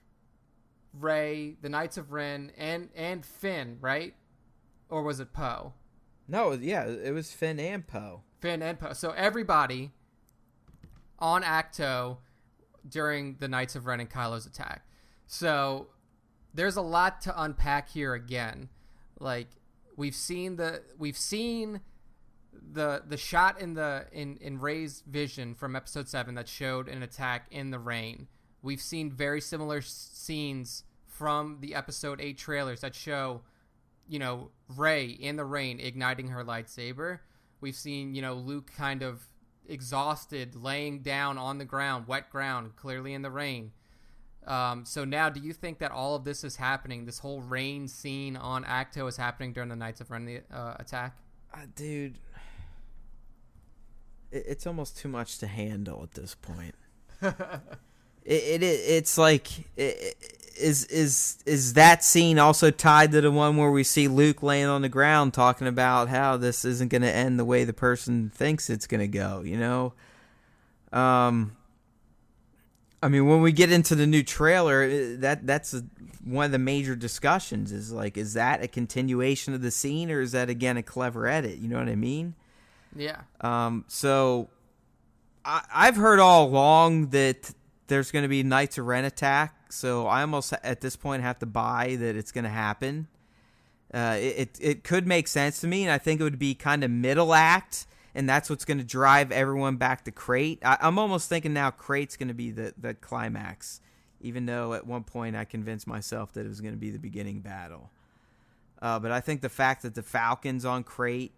Rey, the Knights of Ren, and Finn, right? Or was it Poe? No, yeah, it was Finn and Poe. So everybody on Acto during the Knights of Ren and Kylo's attack. So there's a lot to unpack here again. Like we've seen the shot in Rey's vision from episode 7 that showed an attack in the rain. We've seen very similar scenes from the episode 8 trailers that show, Rey in the rain igniting her lightsaber. We've seen, Luke kind of exhausted, laying down on the ground, wet ground, clearly in the rain. So now, do you think that all of this is happening? This whole rain scene on Acto is happening during the Knights of Ren attack? Dude, it's almost too much to handle at this point. It's like, is that scene also tied to the one where we see Luke laying on the ground talking about how this isn't going to end the way the person thinks it's going to go, I mean, when we get into the new trailer, that's one of the major discussions is like, is that a continuation of the scene or is that, again, a clever edit? You know what I mean? Yeah. So I've heard all along that there's going to be Knights of Ren attack, so I almost at this point have to buy that it's going to happen. It could make sense to me, and I think it would be kind of middle act, and that's what's going to drive everyone back to Crate. I'm almost thinking now Crate's going to be the climax, even though at one point I convinced myself that it was going to be the beginning battle. But I think the fact that the Falcon's on Crate,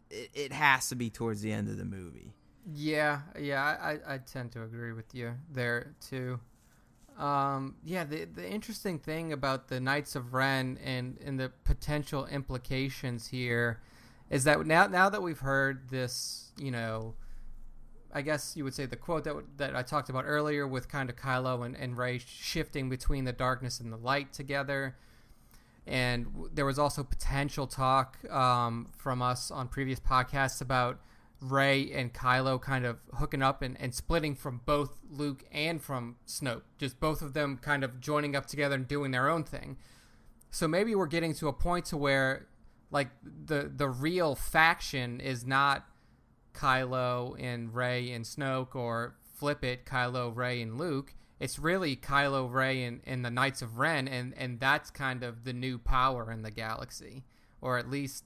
it has to be towards the end of the movie. Yeah, I tend to agree with you there too. The interesting thing about the Knights of Ren and the potential implications here is that now that we've heard this, I guess you would say the quote that I talked about earlier with kind of Kylo and Rey shifting between the darkness and the light together. And there was also potential talk from us on previous podcasts about Rey and Kylo kind of hooking up and splitting from both Luke and from Snoke. Just both of them kind of joining up together and doing their own thing. So maybe we're getting to a point to where like the real faction is not Kylo and Rey and Snoke, or flip it, Kylo, Rey, and Luke. It's really Kylo, Rey, and the Knights of Ren, and that's kind of the new power in the galaxy. Or at least,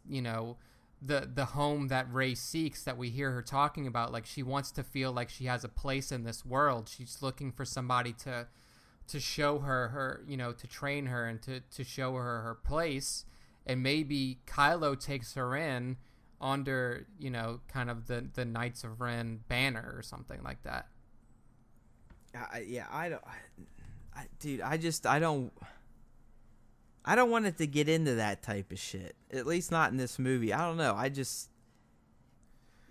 the home that Rey seeks, that we hear her talking about. Like, she wants to feel like she has a place in this world. She's looking for somebody to show her to train her and to show her her place. And maybe Kylo takes her in under, kind of the Knights of Ren banner or something like that. I don't want it to get into that type of shit. At least not in this movie. I don't know.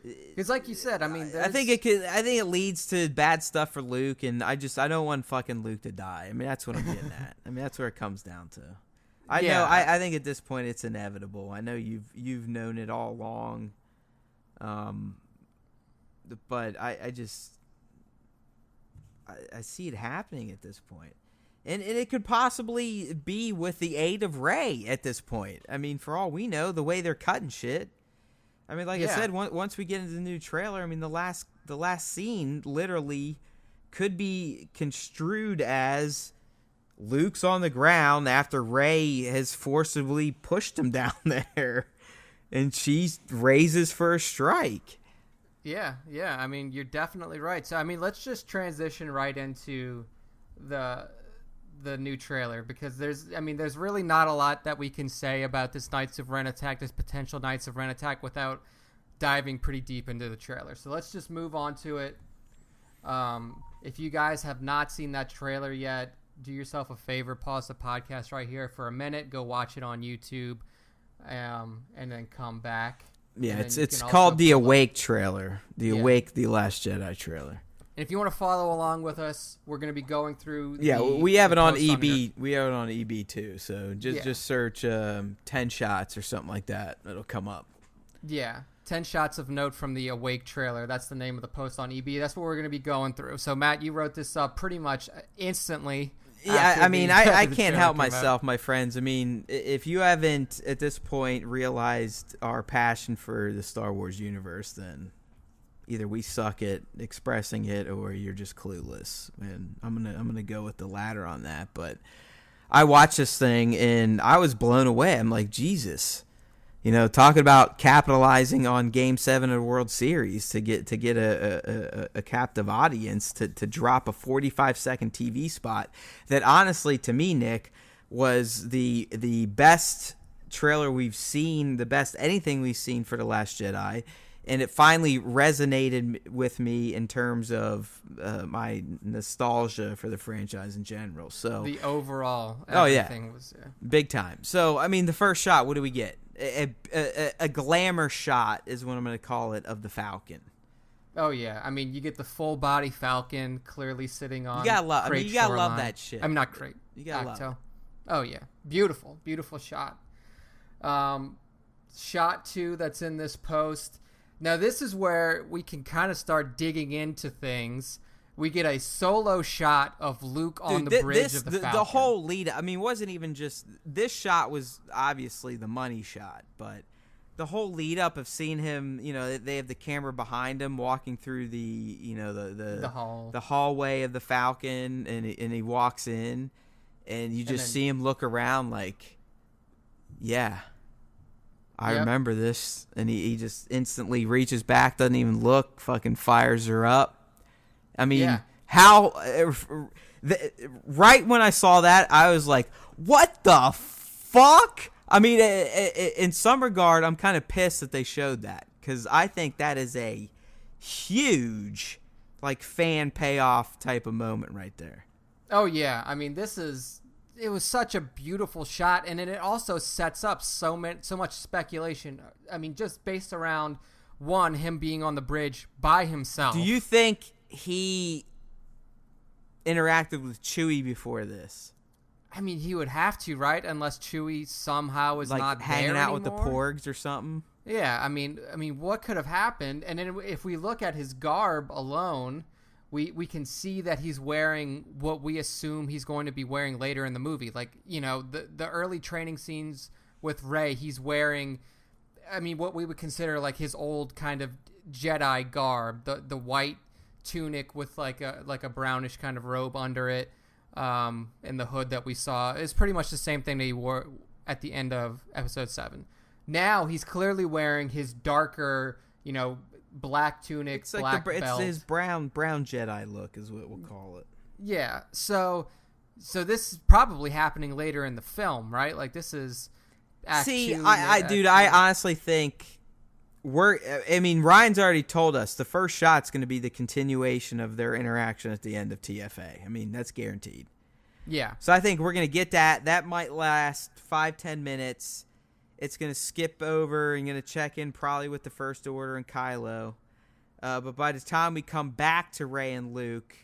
It's like you said. I mean, I think it leads to bad stuff for Luke, and I don't want fucking Luke to die. I mean, that's what I'm getting at. I mean, that's where it comes down to. I think at this point it's inevitable. I know you've known it all along, but I see it happening at this point. And it could possibly be with the aid of Rey at this point. I mean, for all we know, the way they're cutting shit. I mean, like I said, once we get into the new trailer, I mean, the last scene literally could be construed as Luke's on the ground after Rey has forcibly pushed him down there, and she raises for a strike. Yeah. I mean, you're definitely right. So, I mean, let's just transition right into the new trailer, because there's really not a lot that we can say about this Knights of Ren attack, this potential Knights of Ren attack, without diving pretty deep into the trailer. So let's just move on to it. If you guys have not seen that trailer yet, do yourself a favor, pause the podcast right here for a minute, go watch it on YouTube, and then come back. Yeah, it's called the Awake trailer. Awake, the Last Jedi trailer. And if you want to follow along with us, we're going to be going through. We have it on EB. We have it on EB too. So just search 10 shots or something like that. It'll come up. Yeah, 10 shots of note from the Awake trailer. That's the name of the post on EB. That's what we're going to be going through. So Matt, you wrote this up pretty much instantly. Yeah, I mean, I can't help myself, my friends. I mean, if you haven't at this point realized our passion for the Star Wars universe, then either we suck at expressing it or you're just clueless. And I'm gonna go with the latter on that. But I watched this thing and I was blown away. I'm like, Jesus, talking about capitalizing on Game 7 of the World Series to get a captive audience to drop a 45-second TV spot that honestly, to me, Nick, was the best trailer we've seen, the best anything we've seen for The Last Jedi. And it finally resonated with me in terms of my nostalgia for the franchise in general. So the overall, everything was big time. So, I mean, the first shot, what do we get? A glamour shot is what I'm going to call it of the Falcon. Oh yeah, I mean, you get the full body Falcon clearly sitting on. You gotta love that shit. I'm not Crate. You gotta love it. Oh yeah, beautiful shot. Shot 2 that's in this post. Now this is where we can kind of start digging into things. We get a solo shot of Luke on the bridge of the Falcon. The whole lead, I mean, wasn't even just this shot was obviously the money shot, but the whole lead up of seeing him, they have the camera behind him walking through the hallway of the Falcon, and he walks in, and you just see him look around like, yeah. I remember this, and he just instantly reaches back, doesn't even look, fucking fires her up. I mean, right when I saw that, I was like, what the fuck? I mean, in some regard, I'm kind of pissed that they showed that, because I think that is a huge, fan payoff type of moment right there. Oh, yeah. I mean, it was such a beautiful shot, and it also sets up so much speculation. I mean, just based around him being on the bridge by himself. Do you think he interacted with Chewie before this? I mean, he would have to, right? Unless Chewie somehow is not there hanging out anymore. with the Porgs or something. Yeah, I mean, what could have happened? And then if we look at his garb alone, we can see that he's wearing what we assume he's going to be wearing later in the movie. The early training scenes with Rey, he's wearing, what we would consider his old kind of Jedi garb, the white tunic with like a brownish kind of robe under it, and the hood that we saw is pretty much the same thing that he wore at the end of Episode 7. Now he's clearly wearing his darker, black tunic, black belt. It's his brown Jedi look is what we'll call it. Yeah. So this is probably happening later in the film, right? This is Act 2. I honestly think Ryan's already told us the first shot's going to be the continuation of their interaction at the end of TFA. I mean, that's guaranteed. Yeah. So I think we're going to get that. That might last 5-10 minutes. It's going to skip over and going to check in probably with the First Order and Kylo. But by the time we come back to Rey and Luke,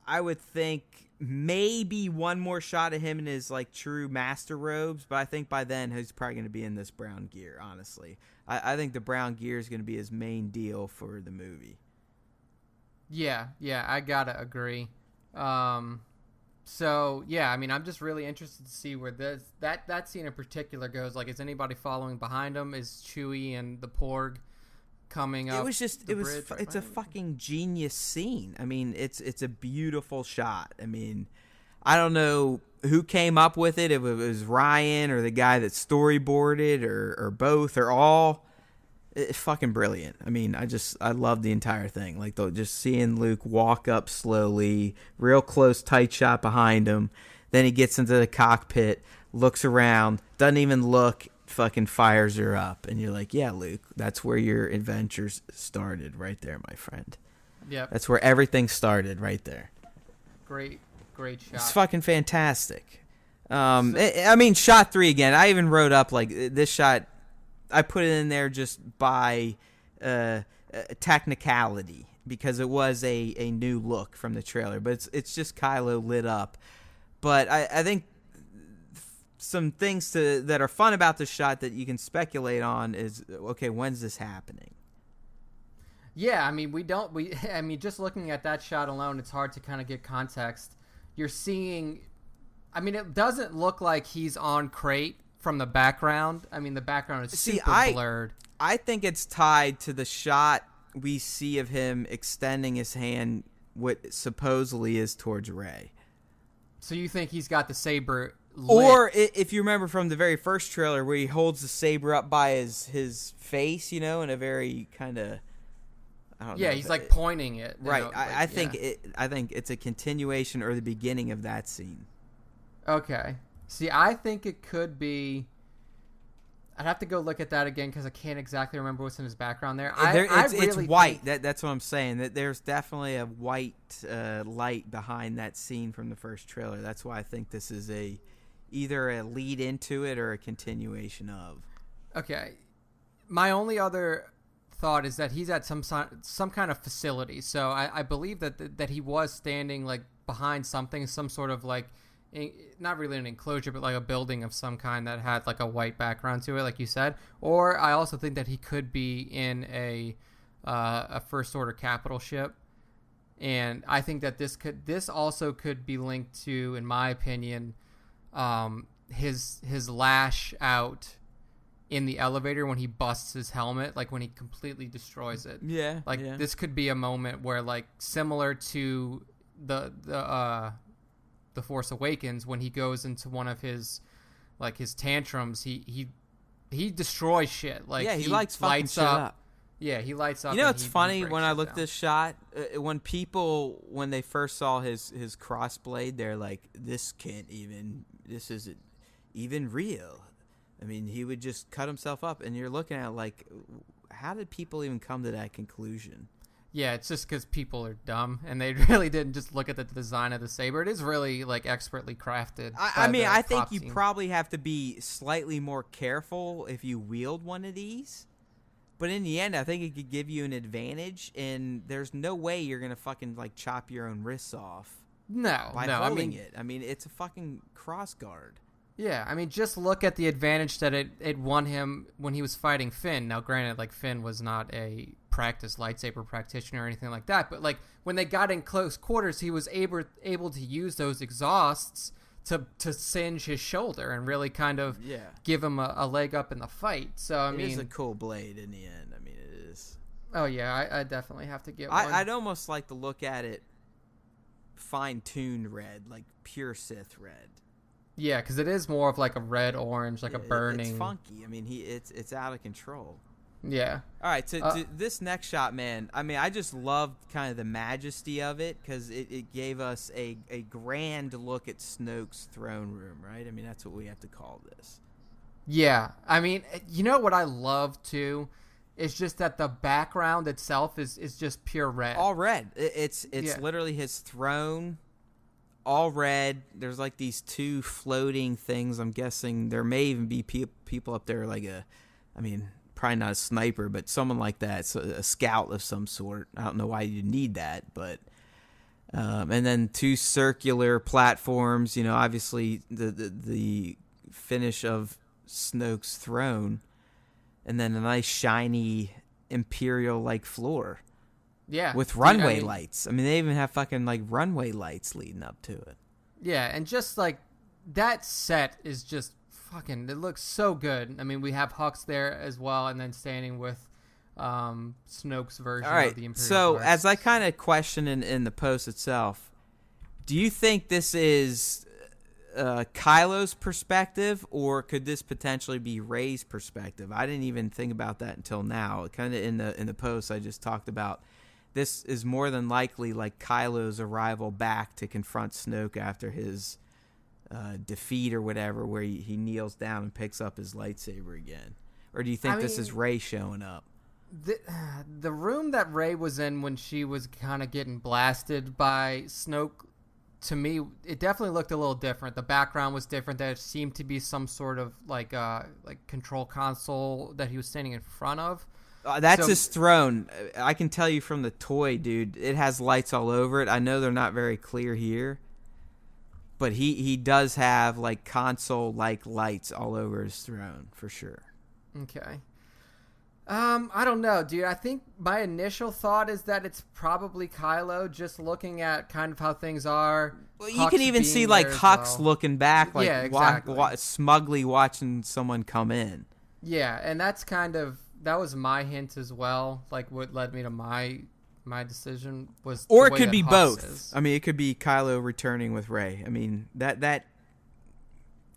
I would think maybe one more shot of him in his true master robes. But I think by then he's probably going to be in this brown gear, honestly. I think the brown gear is going to be his main deal for the movie. Yeah, I got to agree. So, yeah, I'm just really interested to see where that scene in particular goes. Is anybody following behind him? Is Chewie and the Porg coming up? It's a fucking genius scene. It's a beautiful shot. I don't know who came up with it. If it was Ryan or the guy that storyboarded or both or all. It's fucking brilliant. I love the entire thing. Just seeing Luke walk up slowly, real close, tight shot behind him. Then he gets into the cockpit, looks around, doesn't even look, fucking fires her up. And you're like, yeah, Luke, that's where your adventures started right there, my friend. Yeah. That's where everything started right there. Great shot. It's fucking fantastic. Shot 3 again. I even wrote up, this shot, I put it in there just by technicality because it was a new look from the trailer. But it's just Kylo lit up. But I think some things that are fun about this shot that you can speculate on is, okay, when's this happening? Yeah, just looking at that shot alone, it's hard to kind of get context. You're seeing, it doesn't look like he's on Crate from the background. The background is super blurred. I think it's tied to the shot we see of him extending his hand, what supposedly is towards Rey. So you think he's got the saber lit. Or if you remember from the very first trailer where he holds the saber up by his face, in a very kind of, I don't know. Yeah, he's like pointing it. Right. I think it's a continuation or the beginning of that scene. Okay. See, I think it could be. I'd have to go look at that again because I can't exactly remember what's in his background there. It's white. That's what I'm saying. That there's definitely a white light behind that scene from the first trailer. That's why I think this is either a lead into it or a continuation of. Okay. My only other thought is that he's at some kind of facility. So I believe that he was standing like behind something, some sort of like. Not really an enclosure, but like a building of some kind that had like a white background to it, like you said. Or I also think that he could be in a first order capital ship, and I think that this also could be linked to, in my opinion, his lash out in the elevator when he busts his helmet, like when he completely destroys it. Yeah, this could be a moment where, like, similar to the Force Awakens, when he goes into one of his tantrums, he destroys shit. Like, he likes fucking shit up. Yeah, he lights up. It's funny when I look at this shot, when they first saw his crossblade, they're like, this isn't even real. I mean, he would just cut himself up, and you're looking at it like, how did people even come to that conclusion? Yeah, it's just because people are dumb, and they really didn't just look at the design of the saber. It is really, like, expertly crafted. I think you probably have to be slightly more careful if you wield one of these. But in the end, I think it could give you an advantage, and there's no way you're going to fucking, like, chop your own wrists off. By holding it. I mean, it's a fucking cross guard. Yeah, I mean, just look at the advantage that it won him when he was fighting Finn. Now, granted, like, Finn was not a practiced lightsaber practitioner or anything like that, but, like, when they got in close quarters, he was able to use those exhausts to singe his shoulder and really kind of give him a leg up in the fight. So, I mean, it is a cool blade in the end. I mean, it is. Oh, yeah, I definitely have to get one. I'd almost like to look at it fine-tuned red, like pure Sith red. Yeah, because it is more of like a red-orange, like a burning. It's funky. I mean, it's out of control. Yeah. All right, so this next shot, man, I mean, I just loved kind of the majesty of it because it gave us a grand look at Snoke's throne room, right? I mean, that's what we have to call this. Yeah. I mean, you know what I love, too? It's just that the background itself is just pure red. All red. It's literally his throne. All red. There's like these two floating things. I'm guessing there may even be people up there like probably not a sniper, but someone like that. So a scout of some sort. I don't know why you need that, but and then two circular platforms. Obviously the finish of Snoke's throne, and then a nice shiny Imperial like floor. Yeah. With runway lights. I mean, they even have fucking, like, runway lights leading up to it. Yeah, and just, like, that set is just fucking, it looks so good. I mean, we have Hux there as well, and then standing with Snoke's version of the Imperial so Guards. as I kind of question in the post itself, do you think this is Kylo's perspective, or could this potentially be Rey's perspective? I didn't even think about that until now. Kind of in the post I just talked about, this is more than likely like Kylo's arrival back to confront Snoke after his defeat or whatever, where he kneels down and picks up his lightsaber again. Or do you think this is Rey showing up? The room that Rey was in when she was kind of getting blasted by Snoke, to me, it definitely looked a little different. The background was different. There seemed to be some sort of like control console that he was standing in front of. That's his throne. I can tell you from the toy, dude. It has lights all over it. I know they're not very clear here, but he does have like console-like lights all over his throne for sure. Okay. I don't know, dude. I think my initial thought is that it's probably Kylo, just looking at kind of how things are. Well, you can even see like Hux looking back, like exactly. Smugly watching someone come in. Yeah, and that was my hint as well. Like, what led me to my decision was, or it could be Hux both. is. I mean, it could be Kylo returning with Rey. I mean, that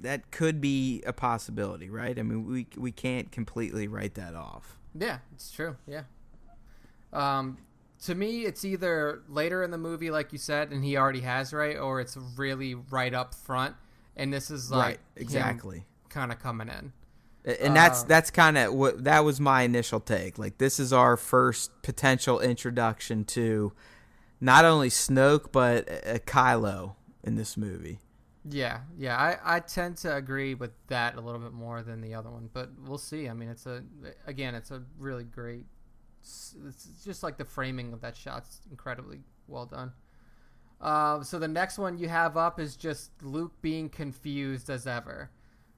that could be a possibility, right? I mean, we can't completely write that off. Yeah, it's true. Yeah. To me, it's either later in the movie, like you said, and he already has, right, or it's really right up front, and this is like right, exactly, kind of coming in. And that's kind of what that was my initial take. Like, this is our first potential introduction to not only Snoke but Kylo in this movie. Yeah, I tend to agree with that a little bit more than the other one, but we'll see. I mean, it's a really great. It's just like the framing of that shot's incredibly well done. So the next one you have up is just Luke being confused as ever.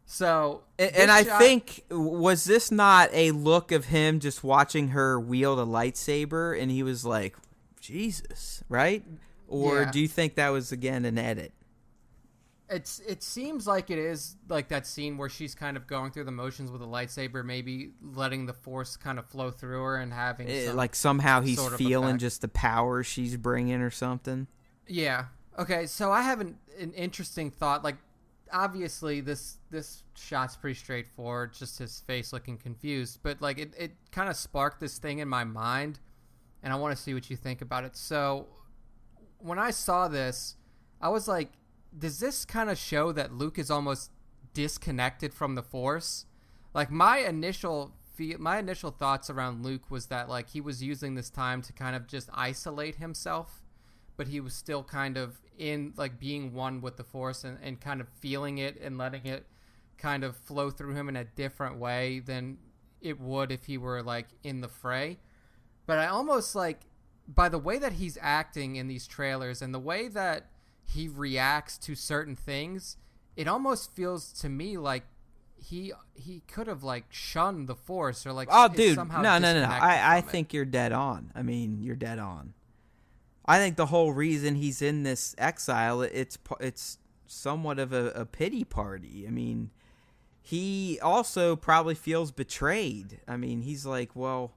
So, and I think, was this not a look of him just watching her wield a lightsaber, and he was like, Jesus, right? Or do you think that was, again, an edit? It seems like it is like that scene where she's kind of going through the motions with a lightsaber, maybe letting the Force kind of flow through her and having like somehow he's feeling effect. Just the power she's bringing or something. Yeah. Okay, so I have an interesting thought. Like, obviously this shot's pretty straightforward, just his face looking confused, but like it kind of sparked this thing in my mind, and I want to see what you think about it. So when I saw this, I was like, does this kind of show that Luke is almost disconnected from the Force? Like, my initial thoughts around Luke was that, like, he was using this time to kind of just isolate himself, but he was still kind of in, like, being one with the Force and kind of feeling it and letting it kind of flow through him in a different way than it would if he were, like, in the fray. But I almost, like, by the way that he's acting in these trailers and the way that he reacts to certain things, it almost feels to me like he could have, like, shunned the Force or, like, oh, dude, no. I think you're dead on. I mean, you're dead on. I think the whole reason he's in this exile, it's somewhat of a pity party. I mean, he also probably feels betrayed. I mean, he's like, well,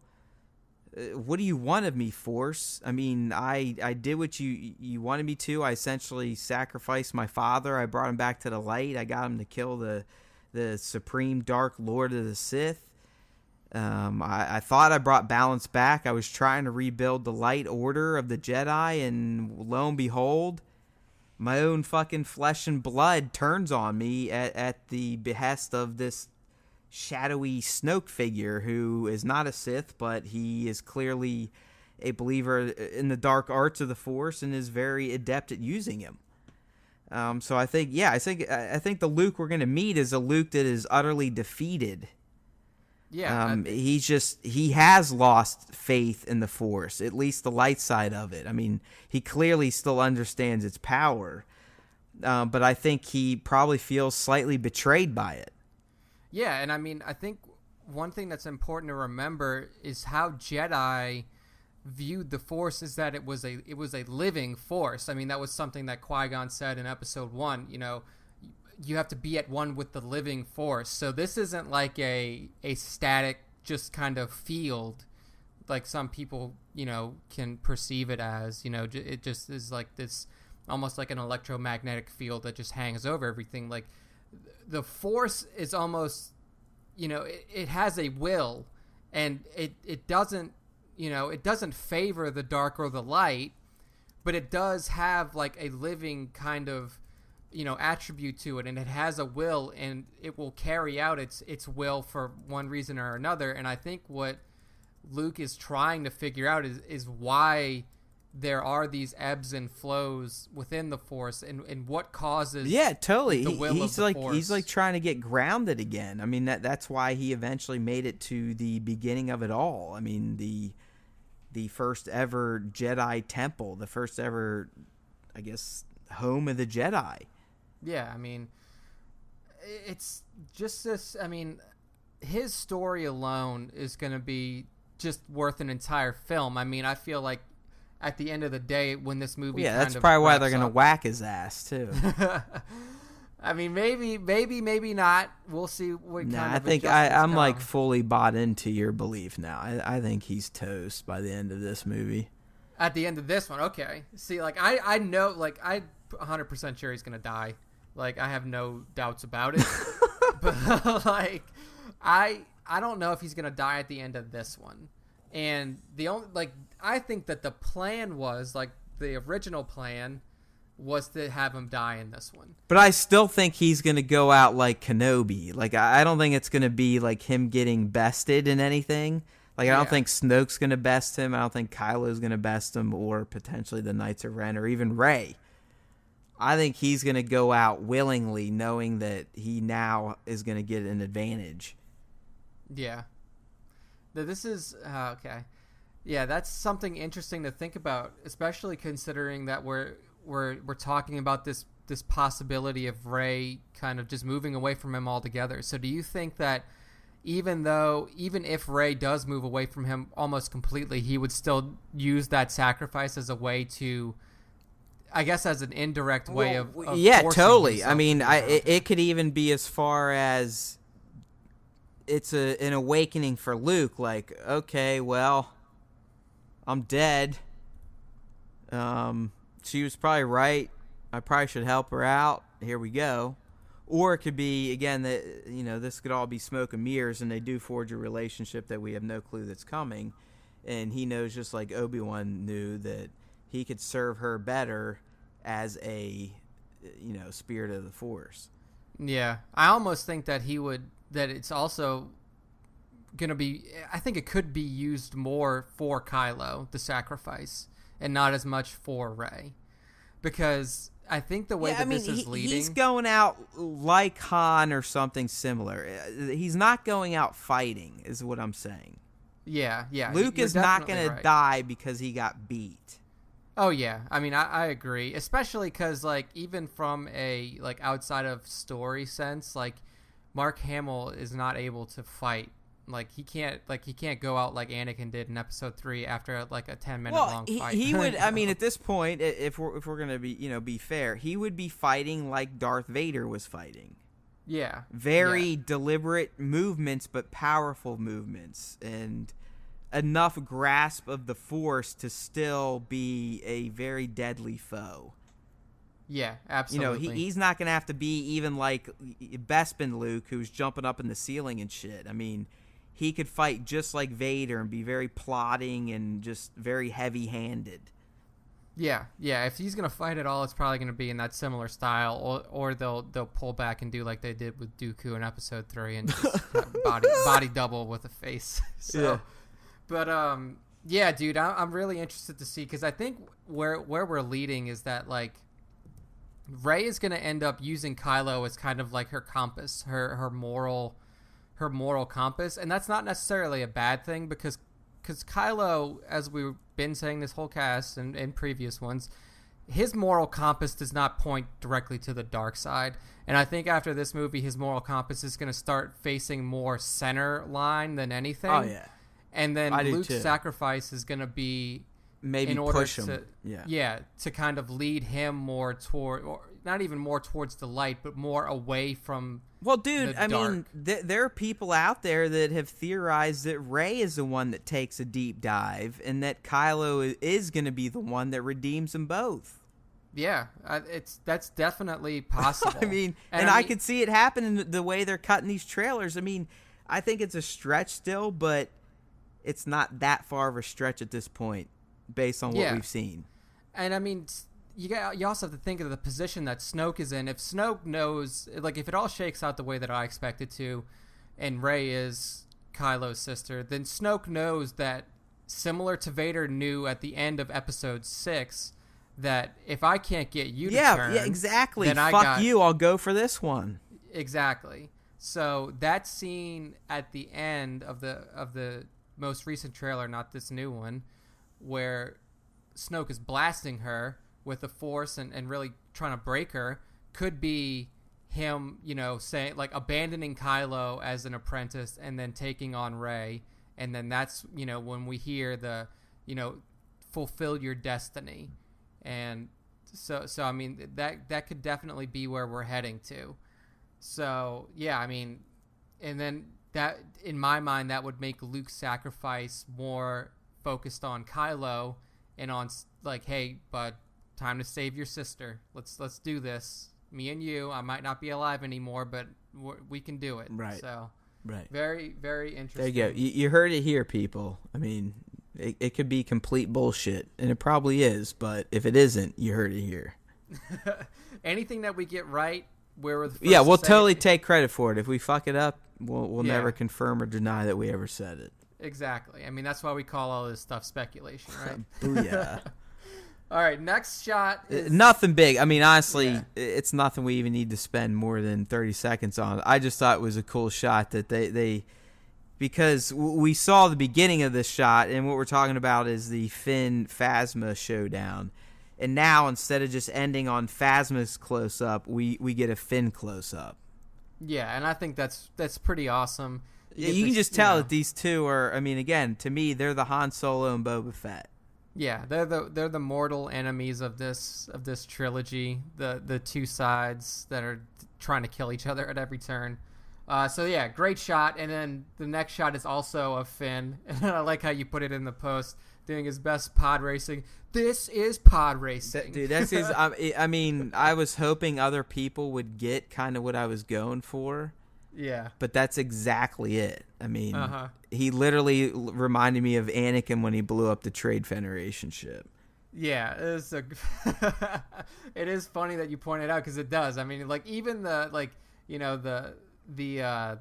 what do you want of me, Force? I mean, I did what you wanted me to. I essentially sacrificed my father. I brought him back to the light. I got him to kill the supreme dark lord of the Sith. I thought I brought balance back. I was trying to rebuild the light order of the Jedi, and lo and behold, my own fucking flesh and blood turns on me at the behest of this shadowy Snoke figure who is not a Sith, but he is clearly a believer in the dark arts of the Force and is very adept at using him. So I think the Luke we're going to meet is a Luke that is utterly defeated. Yeah. He has lost faith in the Force, at least the light side of it. I mean, he clearly still understands its power, but I think he probably feels slightly betrayed by it. Yeah, and I mean, I think one thing that's important to remember is how Jedi viewed the Force is that it was a living force. I mean, that was something that Qui-Gon said in Episode 1, you know, you have to be at one with the living Force. So this isn't like a static just kind of field like some people, you know, can perceive it as. You know, it just is like this, almost like an electromagnetic field that just hangs over everything. Like, the Force is almost, you know, it has a will, and it doesn't, you know, it doesn't favor the dark or the light, but it does have like a living kind of, you know, attribute to it, and it has a will, and it will carry out its will for one reason or another. And I think what Luke is trying to figure out is why there are these ebbs and flows within the Force, and what causes totally the will he's of the like Force. He's like trying to get grounded again. I mean, that's why he eventually made it to the beginning of it all. I mean, the first ever Jedi temple, the first ever, I guess, home of the Jedi. Yeah, I mean, it's just this, I mean, his story alone is going to be just worth an entire film. I mean, I feel like at the end of the day, when this movie that's probably why they're going to whack his ass, too. I mean, maybe not. We'll see what kind of I think I'm like fully bought into your belief now. I think he's toast by the end of this movie. At the end of this one, okay. See, like, I know, like, I'm 100% sure he's going to die Like, I have no doubts about it. But like, I don't know if he's gonna die at the end of this one. And the only I think that the plan was the original plan was to have him die in this one. But I still think he's going to go out like Kenobi. Like, I don't think it's going to be like him getting bested in anything. Like, I don't think Snoke's going to best him. I don't think Kylo's going to best him, or potentially the Knights of Ren, or even Rey. I think he's going to go out willingly, knowing that he now is going to get an advantage. Yeah. This is okay. Yeah, that's something interesting to think about, especially considering that we're talking about this possibility of Rey kind of just moving away from him altogether. So do you think that even if Rey does move away from him almost completely, he would still use that sacrifice as a way to, I guess, as an indirect way of yeah, totally. himself? I mean, it could even be as far as it's an awakening for Luke. Like, okay, well, I'm dead. She was probably right. I probably should help her out. Here we go. Or it could be, again, that, you know, this could all be smoke and mirrors, and they do forge a relationship that we have no clue that's coming. And he knows, just like Obi-Wan knew, that he could serve her better as a, you know, spirit of the Force. Yeah. I almost think that that it's also going to be, I think it could be used more for Kylo, the sacrifice, and not as much for Rey, because I think the way this is leading, he's going out like Han or something similar. He's not going out fighting, is what I'm saying. Yeah. Luke is not going to die because he got beat. Oh yeah, I mean, I agree, especially because even from a outside of story sense, Mark Hamill is not able to fight. He can't go out like Anakin did in Episode 3 after a 10-minute long fight. He would. I mean, at this point, if we're gonna be fair, he would be fighting like Darth Vader was fighting. Yeah. Very deliberate movements, but powerful movements, and enough grasp of the Force to still be a very deadly foe. Yeah, absolutely. You know, he's not gonna have to be even like Bespin Luke, who's jumping up in the ceiling and shit. I mean, he could fight just like Vader and be very plotting and just very heavy-handed. Yeah. If he's gonna fight at all, it's probably gonna be in that similar style, or they'll pull back and do like they did with Dooku in Episode 3 and just body double with a face. So, yeah. But yeah, dude, I'm really interested to see, because I think where we're leading is that Rey is gonna end up using Kylo as kind of like her compass, her moral compass, and that's not necessarily a bad thing, because Kylo, as we've been saying this whole cast and in previous ones, his moral compass does not point directly to the dark side. And I think after this movie, his moral compass is going to start facing more center line than anything. Oh yeah. And then Luke's sacrifice is going to be maybe in order push him. To kind of lead him more toward, or not even more towards the light, but more away from. Well, dude, I mean, there are people out there that have theorized that Rey is the one that takes a deep dive, and that Kylo is going to be the one that redeems them both. Yeah, that's definitely possible. I mean, I could see it happen in the way they're cutting these trailers. I mean, I think it's a stretch still, but it's not that far of a stretch at this point, based on what we've seen. And I mean, you also have to think of the position that Snoke is in. If Snoke knows, if it all shakes out the way that I expect it to, and Rey is Kylo's sister, then Snoke knows that, similar to Vader knew at the end of Episode 6, that if I can't get you to turn, exactly. Then Fuck you, I'll go for this one. Exactly. So that scene at the end of the most recent trailer, not this new one, where Snoke is blasting her with the Force and really trying to break her, could be him, saying, abandoning Kylo as an apprentice and then taking on Rey. And then that's, when we hear the, fulfill your destiny. And so I mean, that could definitely be where we're heading to. So, yeah, I mean, and then that, in my mind, that would make Luke's sacrifice more focused on Kylo and on, hey, bud, time to save your sister. Let's do this. Me and you. I might not be alive anymore, but we can do it. Right. So, right. Very, very interesting. There you go. You heard it here, people. I mean, it could be complete bullshit, and it probably is. But if it isn't, you heard it here. Anything that we get right, we'll totally take credit for it. If we fuck it up, we'll never confirm or deny that we ever said it. Exactly. I mean, that's why we call all this stuff speculation, right? Booyah. All right, next shot is... Nothing big. I mean, honestly, it's nothing we even need to spend more than 30 seconds on. I just thought it was a cool shot that they because we saw the beginning of this shot, and what we're talking about is the Finn Phasma showdown. And now, instead of just ending on Phasma's close-up, we get a Finn close-up. Yeah, and I think that's pretty awesome. You can just tell that these two are, I mean, again, to me, they're the Han Solo and Boba Fett. Yeah, they're the mortal enemies of this trilogy. The two sides that are trying to kill each other at every turn. So yeah, great shot. And then the next shot is also of Finn. And I like how you put it in the post, doing his best pod racing. This is pod racing, dude. That's his. I mean, I was hoping other people would get kind of what I was going for. Yeah, but that's exactly it. I mean, he literally reminded me of Anakin when he blew up the Trade Federation ship. Yeah, it is funny that you pointed out because it does. I mean, like even the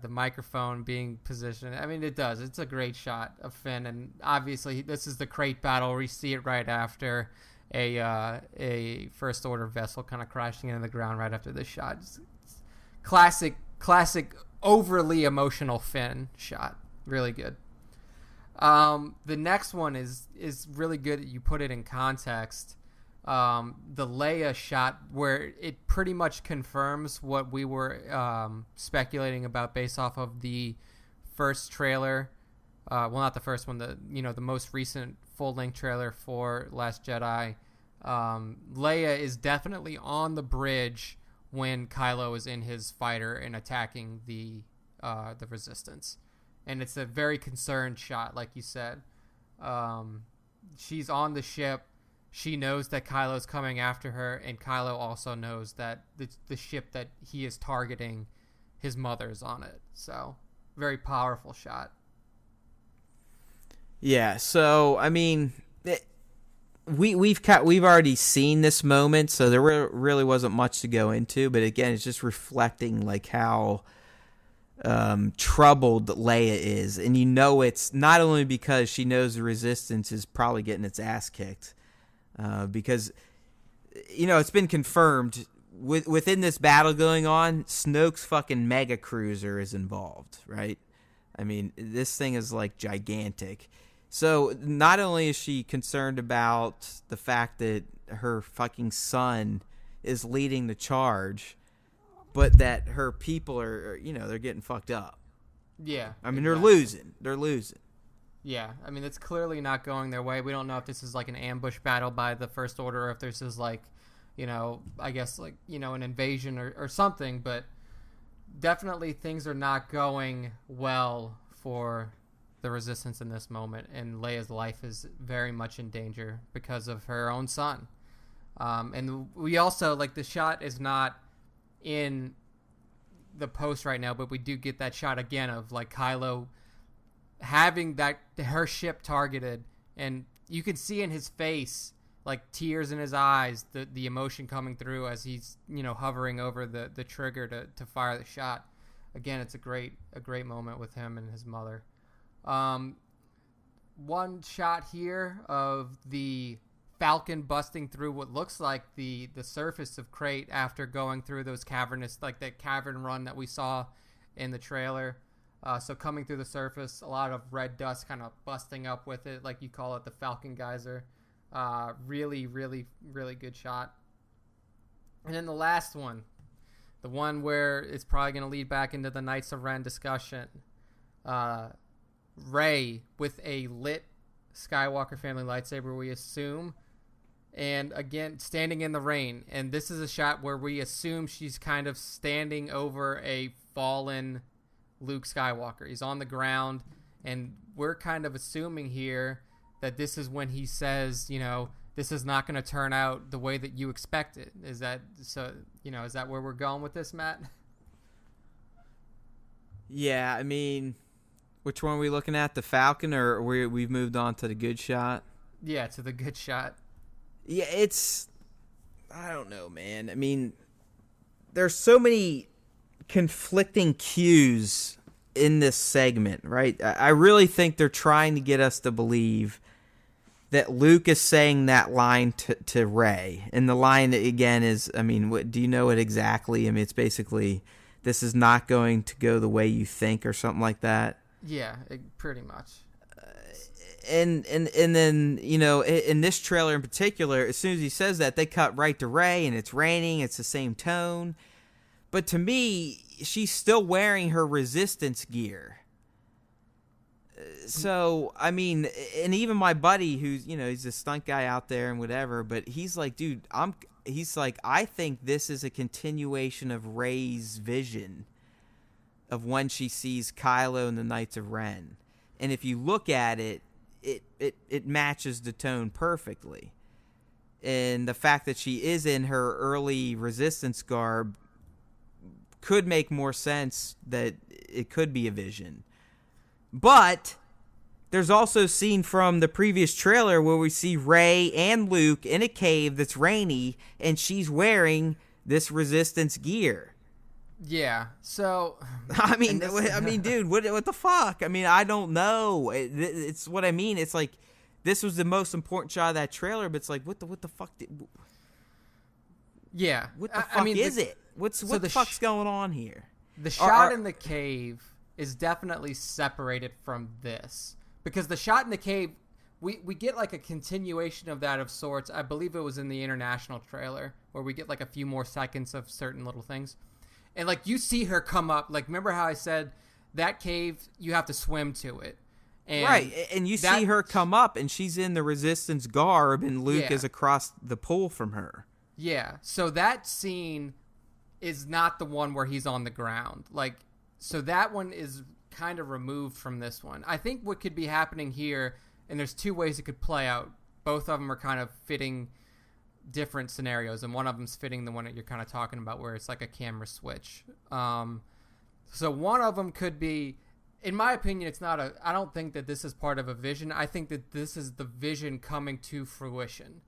microphone being positioned. I mean, it does. It's a great shot of Finn, and obviously this is the crate battle. We see it right after a First Order vessel kind of crashing into the ground right after this shot. It's classic, overly emotional Finn shot. Really good. The next one is really good. You put it in context. The Leia shot, where it pretty much confirms what we were speculating about based off of the first trailer. Well, not the first one. The most recent full length trailer for Last Jedi. Leia is definitely on the bridge when Kylo is in his fighter and attacking the Resistance, and it's a very concerned shot, like you said. She's on the ship. She knows that Kylo's coming after her, and Kylo also knows that the ship that he is targeting, his mother's on it. So, very powerful shot. Yeah. So, I mean, we've already seen this moment, so there really wasn't much to go into. But again, it's just reflecting like how troubled Leia is, and it's not only because she knows the Resistance is probably getting its ass kicked, because it's been confirmed within this battle going on, Snoke's fucking mega cruiser is involved, right? I mean, this thing is like gigantic. So not only is she concerned about the fact that her fucking son is leading the charge, but that her people are, they're getting fucked up. Yeah. I mean, exactly. They're losing. Yeah. I mean, it's clearly not going their way. We don't know if this is like an ambush battle by the First Order or if this is like, I guess like, an invasion or something. But definitely things are not going well for the Resistance in this moment. And Leia's life is very much in danger because of her own son. And we also, like, the shot is not in the post right now, but we do get that shot again of like Kylo having her ship targeted, and you can see in his face like tears in his eyes, the emotion coming through as he's hovering over the trigger to fire the shot. Again, it's a great moment with him and his mother. One shot here of the Falcon busting through what looks like the surface of Crate after going through those cavernous, like that cavern run that we saw in the trailer. So coming through the surface, a lot of red dust kind of busting up with it, like you call it, the Falcon geyser. Really, really, really good shot. And then the last one, the one where it's probably going to lead back into the Knights of Ren discussion. Rey with a lit Skywalker family lightsaber, we assume. And again, standing in the rain. And this is a shot where we assume she's kind of standing over a fallen Luke Skywalker. He's on the ground. And we're kind of assuming here that this is when he says, this is not going to turn out the way that you expect it. Is that so? Is that where we're going with this, Matt? Yeah, I mean, which one are we looking at? The Falcon, or we've moved on to the good shot? Yeah, to the good shot. Yeah, I don't know, man. I mean, there's so many conflicting cues in this segment, right? I really think they're trying to get us to believe that Luke is saying that line to Rey. And the line, again, is, I mean, do you know it exactly? I mean, it's basically, this is not going to go the way you think, or something like that. Yeah, pretty much. And then, in this trailer in particular, as soon as he says that, they cut right to Rey, and it's raining, it's the same tone. But to me, she's still wearing her resistance gear. So, I mean, and even my buddy, who's, he's a stunt guy out there and whatever, but he's like, dude, I think this is a continuation of Rey's vision of when she sees Kylo and the Knights of Ren. And if you look at it, it matches the tone perfectly. And the fact that she is in her early resistance garb could make more sense that it could be a vision. But there's also a scene from the previous trailer where we see Rey and Luke in a cave that's rainy, and she's wearing this resistance gear. Yeah, so I mean, dude, what the fuck? I mean, I don't know. It's what I mean. It's like, this was the most important shot of that trailer, but it's like, what the fuck? Yeah, what the fuck is it? What the fuck's going on here? The shot in the cave is definitely separated from this, because the shot in the cave, we get like a continuation of that of sorts. I believe it was in the international trailer where we get like a few more seconds of certain little things. And, like, you see her come up. Like, remember how I said that cave, you have to swim to it. And right. And you see her come up, and she's in the resistance garb, and Luke is across the pool from her. Yeah. So that scene is not the one where he's on the ground. Like, so that one is kind of removed from this one. I think what could be happening here, and there's two ways it could play out. Both of them are kind of fitting different scenarios, and one of them's fitting the one that you're kind of talking about, where it's like a camera switch. So one of them could be, in my opinion, I don't think that this is part of a vision. I think that this is the vision coming to fruition.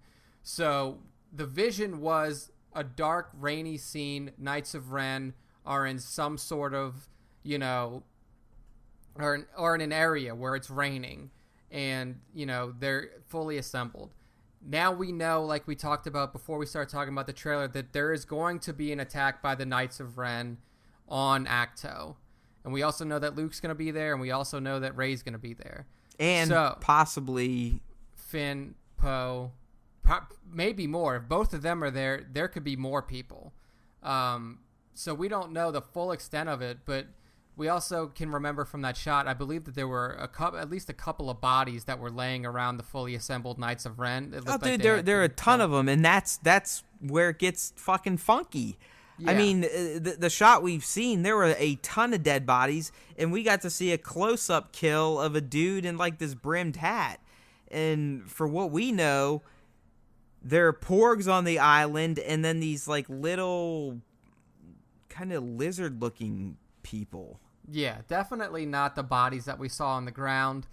So the vision was a dark, rainy scene. Knights of Ren are in some sort of, or in an area where it's raining, and, they're fully assembled. Now we know, like we talked about before we start talking about the trailer, that there is going to be an attack by the Knights of Ren on Acto. And we also know that Luke's going to be there, and we also know that Rey's going to be there. And possibly Finn, Poe, maybe more. If both of them are there, there could be more people. So we don't know the full extent of it, but we also can remember from that shot, I believe that there were at least a couple of bodies that were laying around the fully assembled Knights of Ren. Oh, dude, there are a ton of them, and that's where it gets fucking funky. Yeah. I mean, the shot we've seen, there were a ton of dead bodies, and we got to see a close-up kill of a dude in, like, this brimmed hat. And for what we know, there are porgs on the island, and then these, like, little kind of lizard-looking people. Yeah, definitely not the bodies that we saw on the ground.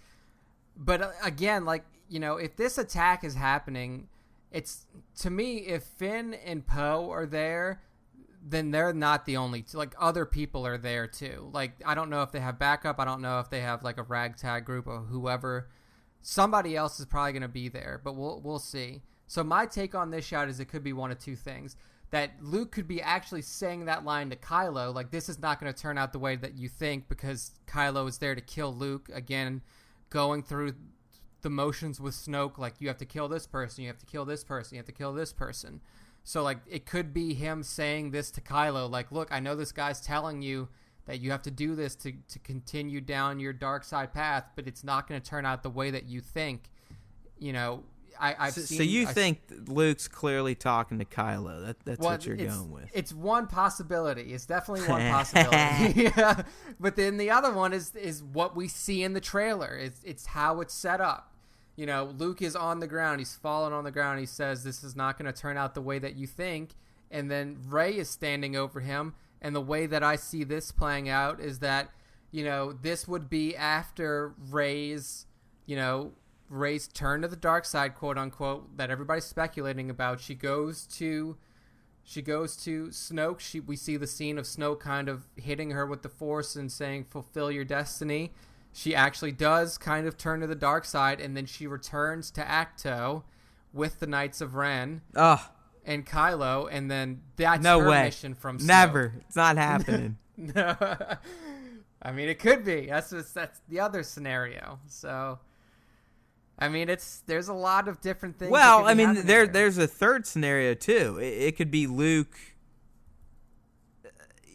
But again, like, if this attack is happening, it's, to me, if Finn and Poe are there, then they're not the only two. Like, other people are there too. Like, I don't know if they have backup. I don't know if they have like a ragtag group or whoever. Somebody else is probably going to be there, but we'll see. So my take on this shot is it could be one of two things. That Luke could be actually saying that line to Kylo, like, this is not going to turn out the way that you think, because Kylo is there to kill Luke. Again, going through the motions with Snoke, like, you have to kill this person, you have to kill this person, you have to kill this person. So, like, it could be him saying this to Kylo, like, look, I know this guy's telling you that you have to do this to continue down your dark side path, but it's not going to turn out the way that you think. So you think Luke's clearly talking to Kylo? That's what you're going with. It's one possibility. It's definitely one possibility. Yeah. But then the other one is what we see in the trailer. It's how it's set up. Luke is on the ground. He's fallen on the ground. He says, this is not going to turn out the way that you think. And then Rey is standing over him. And the way that I see this playing out is that, this would be after Rey's turn to the dark side, quote unquote, that everybody's speculating about. She goes to Snoke. We see the scene of Snoke kind of hitting her with the Force and saying, fulfill your destiny. She actually does kind of turn to the dark side, and then she returns to Acto with the Knights of Ren and Kylo, and then that's her mission from Snoke. Never. It's not happening. No. I mean, it could be. That's the other scenario. So, I mean, there's a lot of different things. Well, I mean, there's a third scenario too. It could be Luke.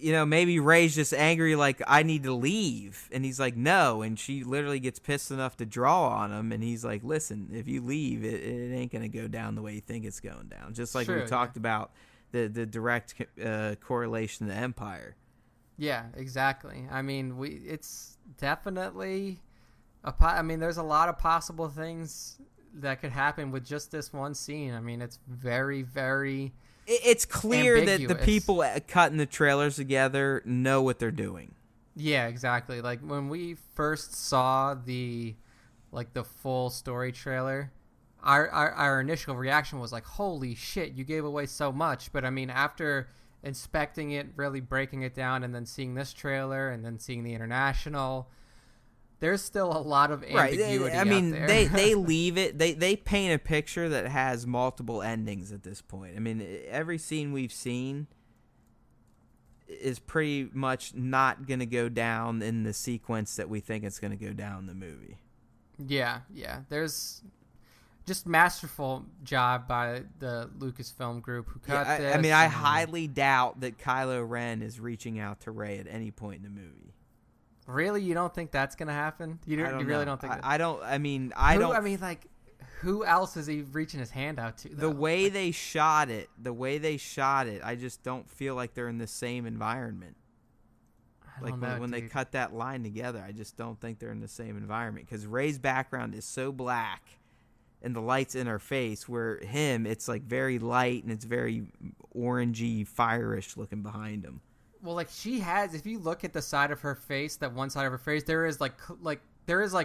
Maybe Rey's just angry, like, I need to leave, and he's like, no, and she literally gets pissed enough to draw on him, and he's like, listen, if you leave, it ain't gonna go down the way you think it's going down. Just like we talked about the direct correlation to Empire. Yeah, exactly. I mean, it's definitely there's a lot of possible things that could happen with just this one scene. I mean, it's very, very. It's clear ambiguous. that the people cutting the trailers together know what they're doing. Yeah, exactly. Like when we first saw the full story trailer, our initial reaction was like, "Holy shit, you gave away so much!" But I mean, after inspecting it, really breaking it down, and then seeing this trailer, and then seeing the international, there's still a lot of ambiguity I mean, out there. they leave it. They paint a picture that has multiple endings at this point. I mean, every scene we've seen is pretty much not going to go down in the sequence that we think it's going to go down in the movie. Yeah. There's just masterful job by the Lucasfilm group who cut this. I mean, I highly doubt that Kylo Ren is reaching out to Rey at any point in the movie. Really? You don't think that's going to happen? You really don't think that? I don't. I mean, who else is he reaching his hand out to, though? The way they shot it, I just don't feel like they're in the same environment. When they cut that line together, I just don't think they're in the same environment, because Rey's background is so black and the light's in her face, where it's like very light and it's very orangey, fire-ish looking behind him. Well, like she has, if you look at the side of her face, that one side of her face, there is like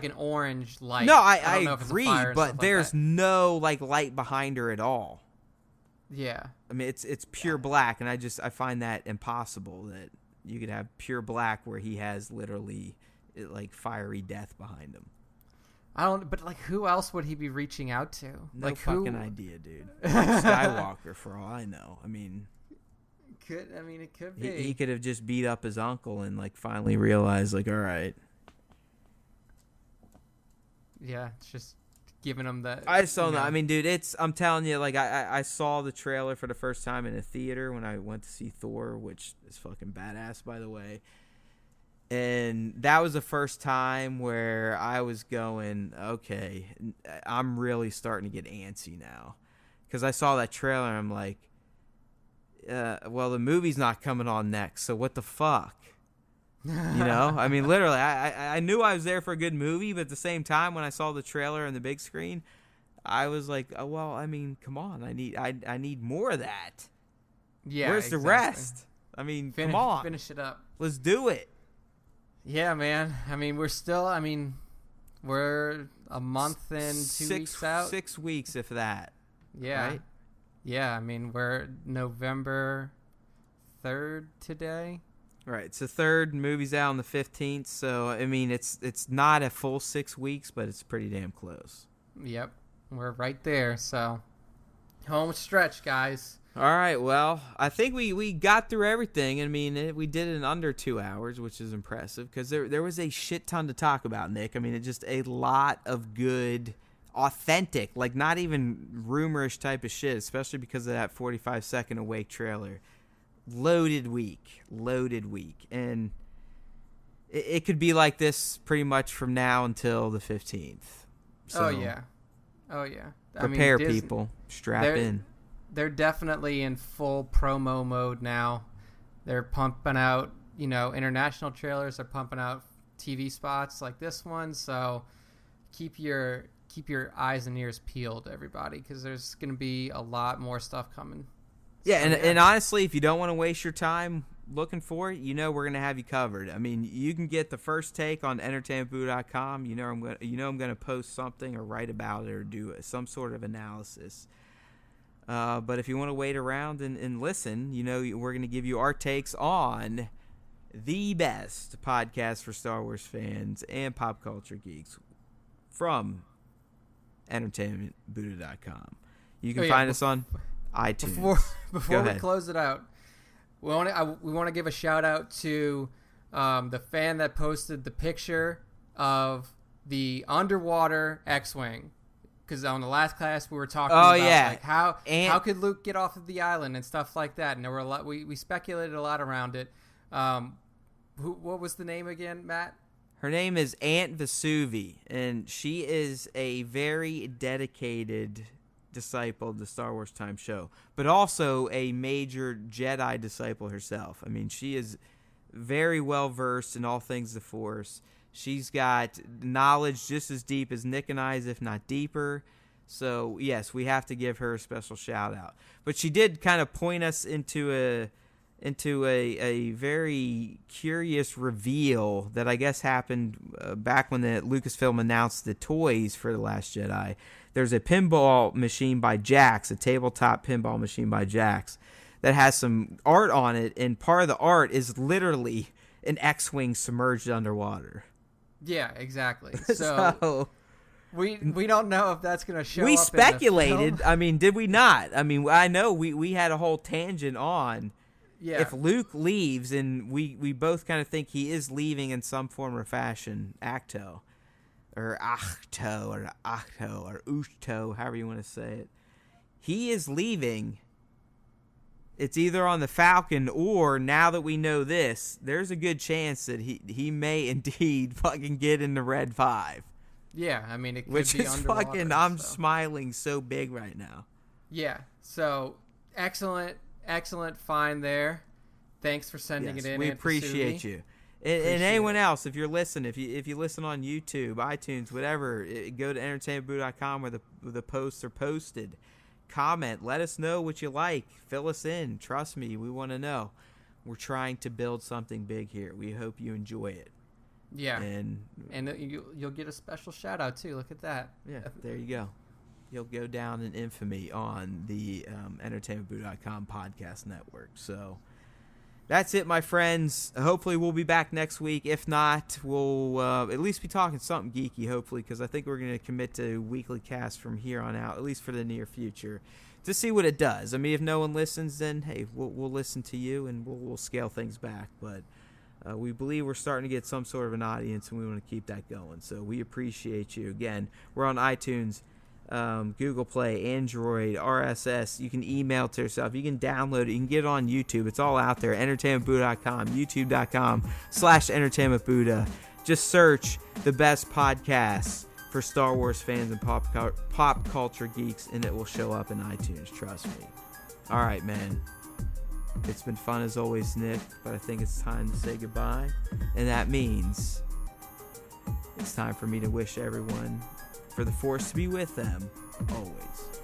an orange light. No, I agree, but there's no like light behind her at all. Yeah. I mean, it's pure black, and I find that impossible that you could have pure black where he has literally like fiery death behind him. But like, who else would he be reaching out to? No fucking idea, dude. Skywalker, for all I know. I mean, it could be. He could have just beat up his uncle and like finally realized, like, all right. Yeah, it's just giving him that. I just don't know. I mean, dude, I'm telling you, like, I saw the trailer for the first time in a theater when I went to see Thor, which is fucking badass, by the way. And that was the first time where I was going, okay, I'm really starting to get antsy now. Because I saw that trailer and I'm like, well, the movie's not coming on next, so what the fuck? I mean, literally, I knew I was there for a good movie, but at the same time, when I saw the trailer on the big screen, I was like, oh, well, I mean, come on, I need more of that. Yeah, where's the rest? I mean, come on, finish it up. Let's do it. Yeah, man. I mean, we're a month and 2 weeks out. 6 weeks, if that. Yeah. Right? Yeah, I mean, we're November 3rd today. Right. So 3rd, movie's out on the 15th. So, I mean, it's not a full 6 weeks, but it's pretty damn close. Yep. We're right there. So, home stretch, guys. All right. Well, I think we got through everything. I mean, we did it in under 2 hours, which is impressive, because there was a shit ton to talk about, Nick. I mean, it's just a lot of good, authentic, like not even rumorish type of shit, especially because of that 45-second Awake trailer. Loaded week. And it could be like this pretty much from now until the 15th. So Oh, yeah. Prepare, people. Strap in. They're definitely in full promo mode now. They're pumping out, international trailers. They're pumping out TV spots like this one. So keep your keep your eyes and ears peeled, everybody, because there's going to be a lot more stuff coming. Yeah, and honestly, if you don't want to waste your time looking for it, we're gonna have you covered. I mean, you can get the first take on entertainmentbuddha.com. I'm gonna post something or write about it or do some sort of analysis. But if you want to wait around and listen, we're gonna give you our takes on the best podcast for Star Wars fans and pop culture geeks from entertainmentbuddha.com. You can find us on iTunes. Before we close it out, we want to give a shout out to the fan that posted the picture of the underwater X-wing, because on the last class we were talking about like how could Luke get off of the island and stuff like that, and there were a lot we speculated a lot around it. What was the name again, Matt? Her name is Aunt Vesuvi, and she is a very dedicated disciple of the Star Wars Time show, but also a major Jedi disciple herself. I mean, she is very well versed in all things the Force. She's got knowledge just as deep as Nick and I's, if not deeper. So yes, we have to give her a special shout out. But she did kind of point us into a very curious reveal that I guess happened back when the Lucasfilm announced the toys for The Last Jedi. There's a pinball machine by Jax, a tabletop pinball machine by Jax, that has some art on it, and part of the art is literally an X-wing submerged underwater. Yeah, exactly. So we don't know if that's going to show up. We speculated. I mean, did we not? I mean, I know we had a whole tangent on if Luke leaves, and we both kind of think he is leaving in some form or fashion, Acto. Or Achto, or Ushto, however you want to say it. He is leaving. It's either on the Falcon, or now that we know this, there's a good chance that he may indeed fucking get in the Red 5. Yeah, I mean, it could which be is underwater, fucking, I'm smiling so big right now. Yeah, so excellent find there. Thanks for sending it in. We appreciate you. And anyone else, if you're listening, if you listen on YouTube, iTunes, whatever, go to entertainmentbuddha.com where the posts are posted. Comment. Let us know what you like. Fill us in. Trust me, we want to know. We're trying to build something big here. We hope you enjoy it. Yeah. And you'll get a special shout out too. Look at that. Yeah, there you go. You'll go down in infamy on the entertainmentbuddha.com podcast network. So that's it, my friends. Hopefully we'll be back next week. If not, we'll at least be talking something geeky, hopefully, because I think we're going to commit to weekly casts from here on out, at least for the near future, to see what it does. I mean, if no one listens, then, hey, we'll listen to you, and we'll scale things back. But we believe we're starting to get some sort of an audience, and we want to keep that going. So we appreciate you. Again, we're on iTunes, Google Play, Android, RSS. You can email to yourself. You can download it. You can get it on YouTube. It's all out there. entertainmentbuddha.com, youtube.com/entertainmentbuddha. Just search the best podcasts for Star Wars fans and pop culture geeks, and it will show up in iTunes. Trust me. All right, man. It's been fun as always, Nick, but I think it's time to say goodbye. And that means it's time for me to wish everyone for the Force to be with them always.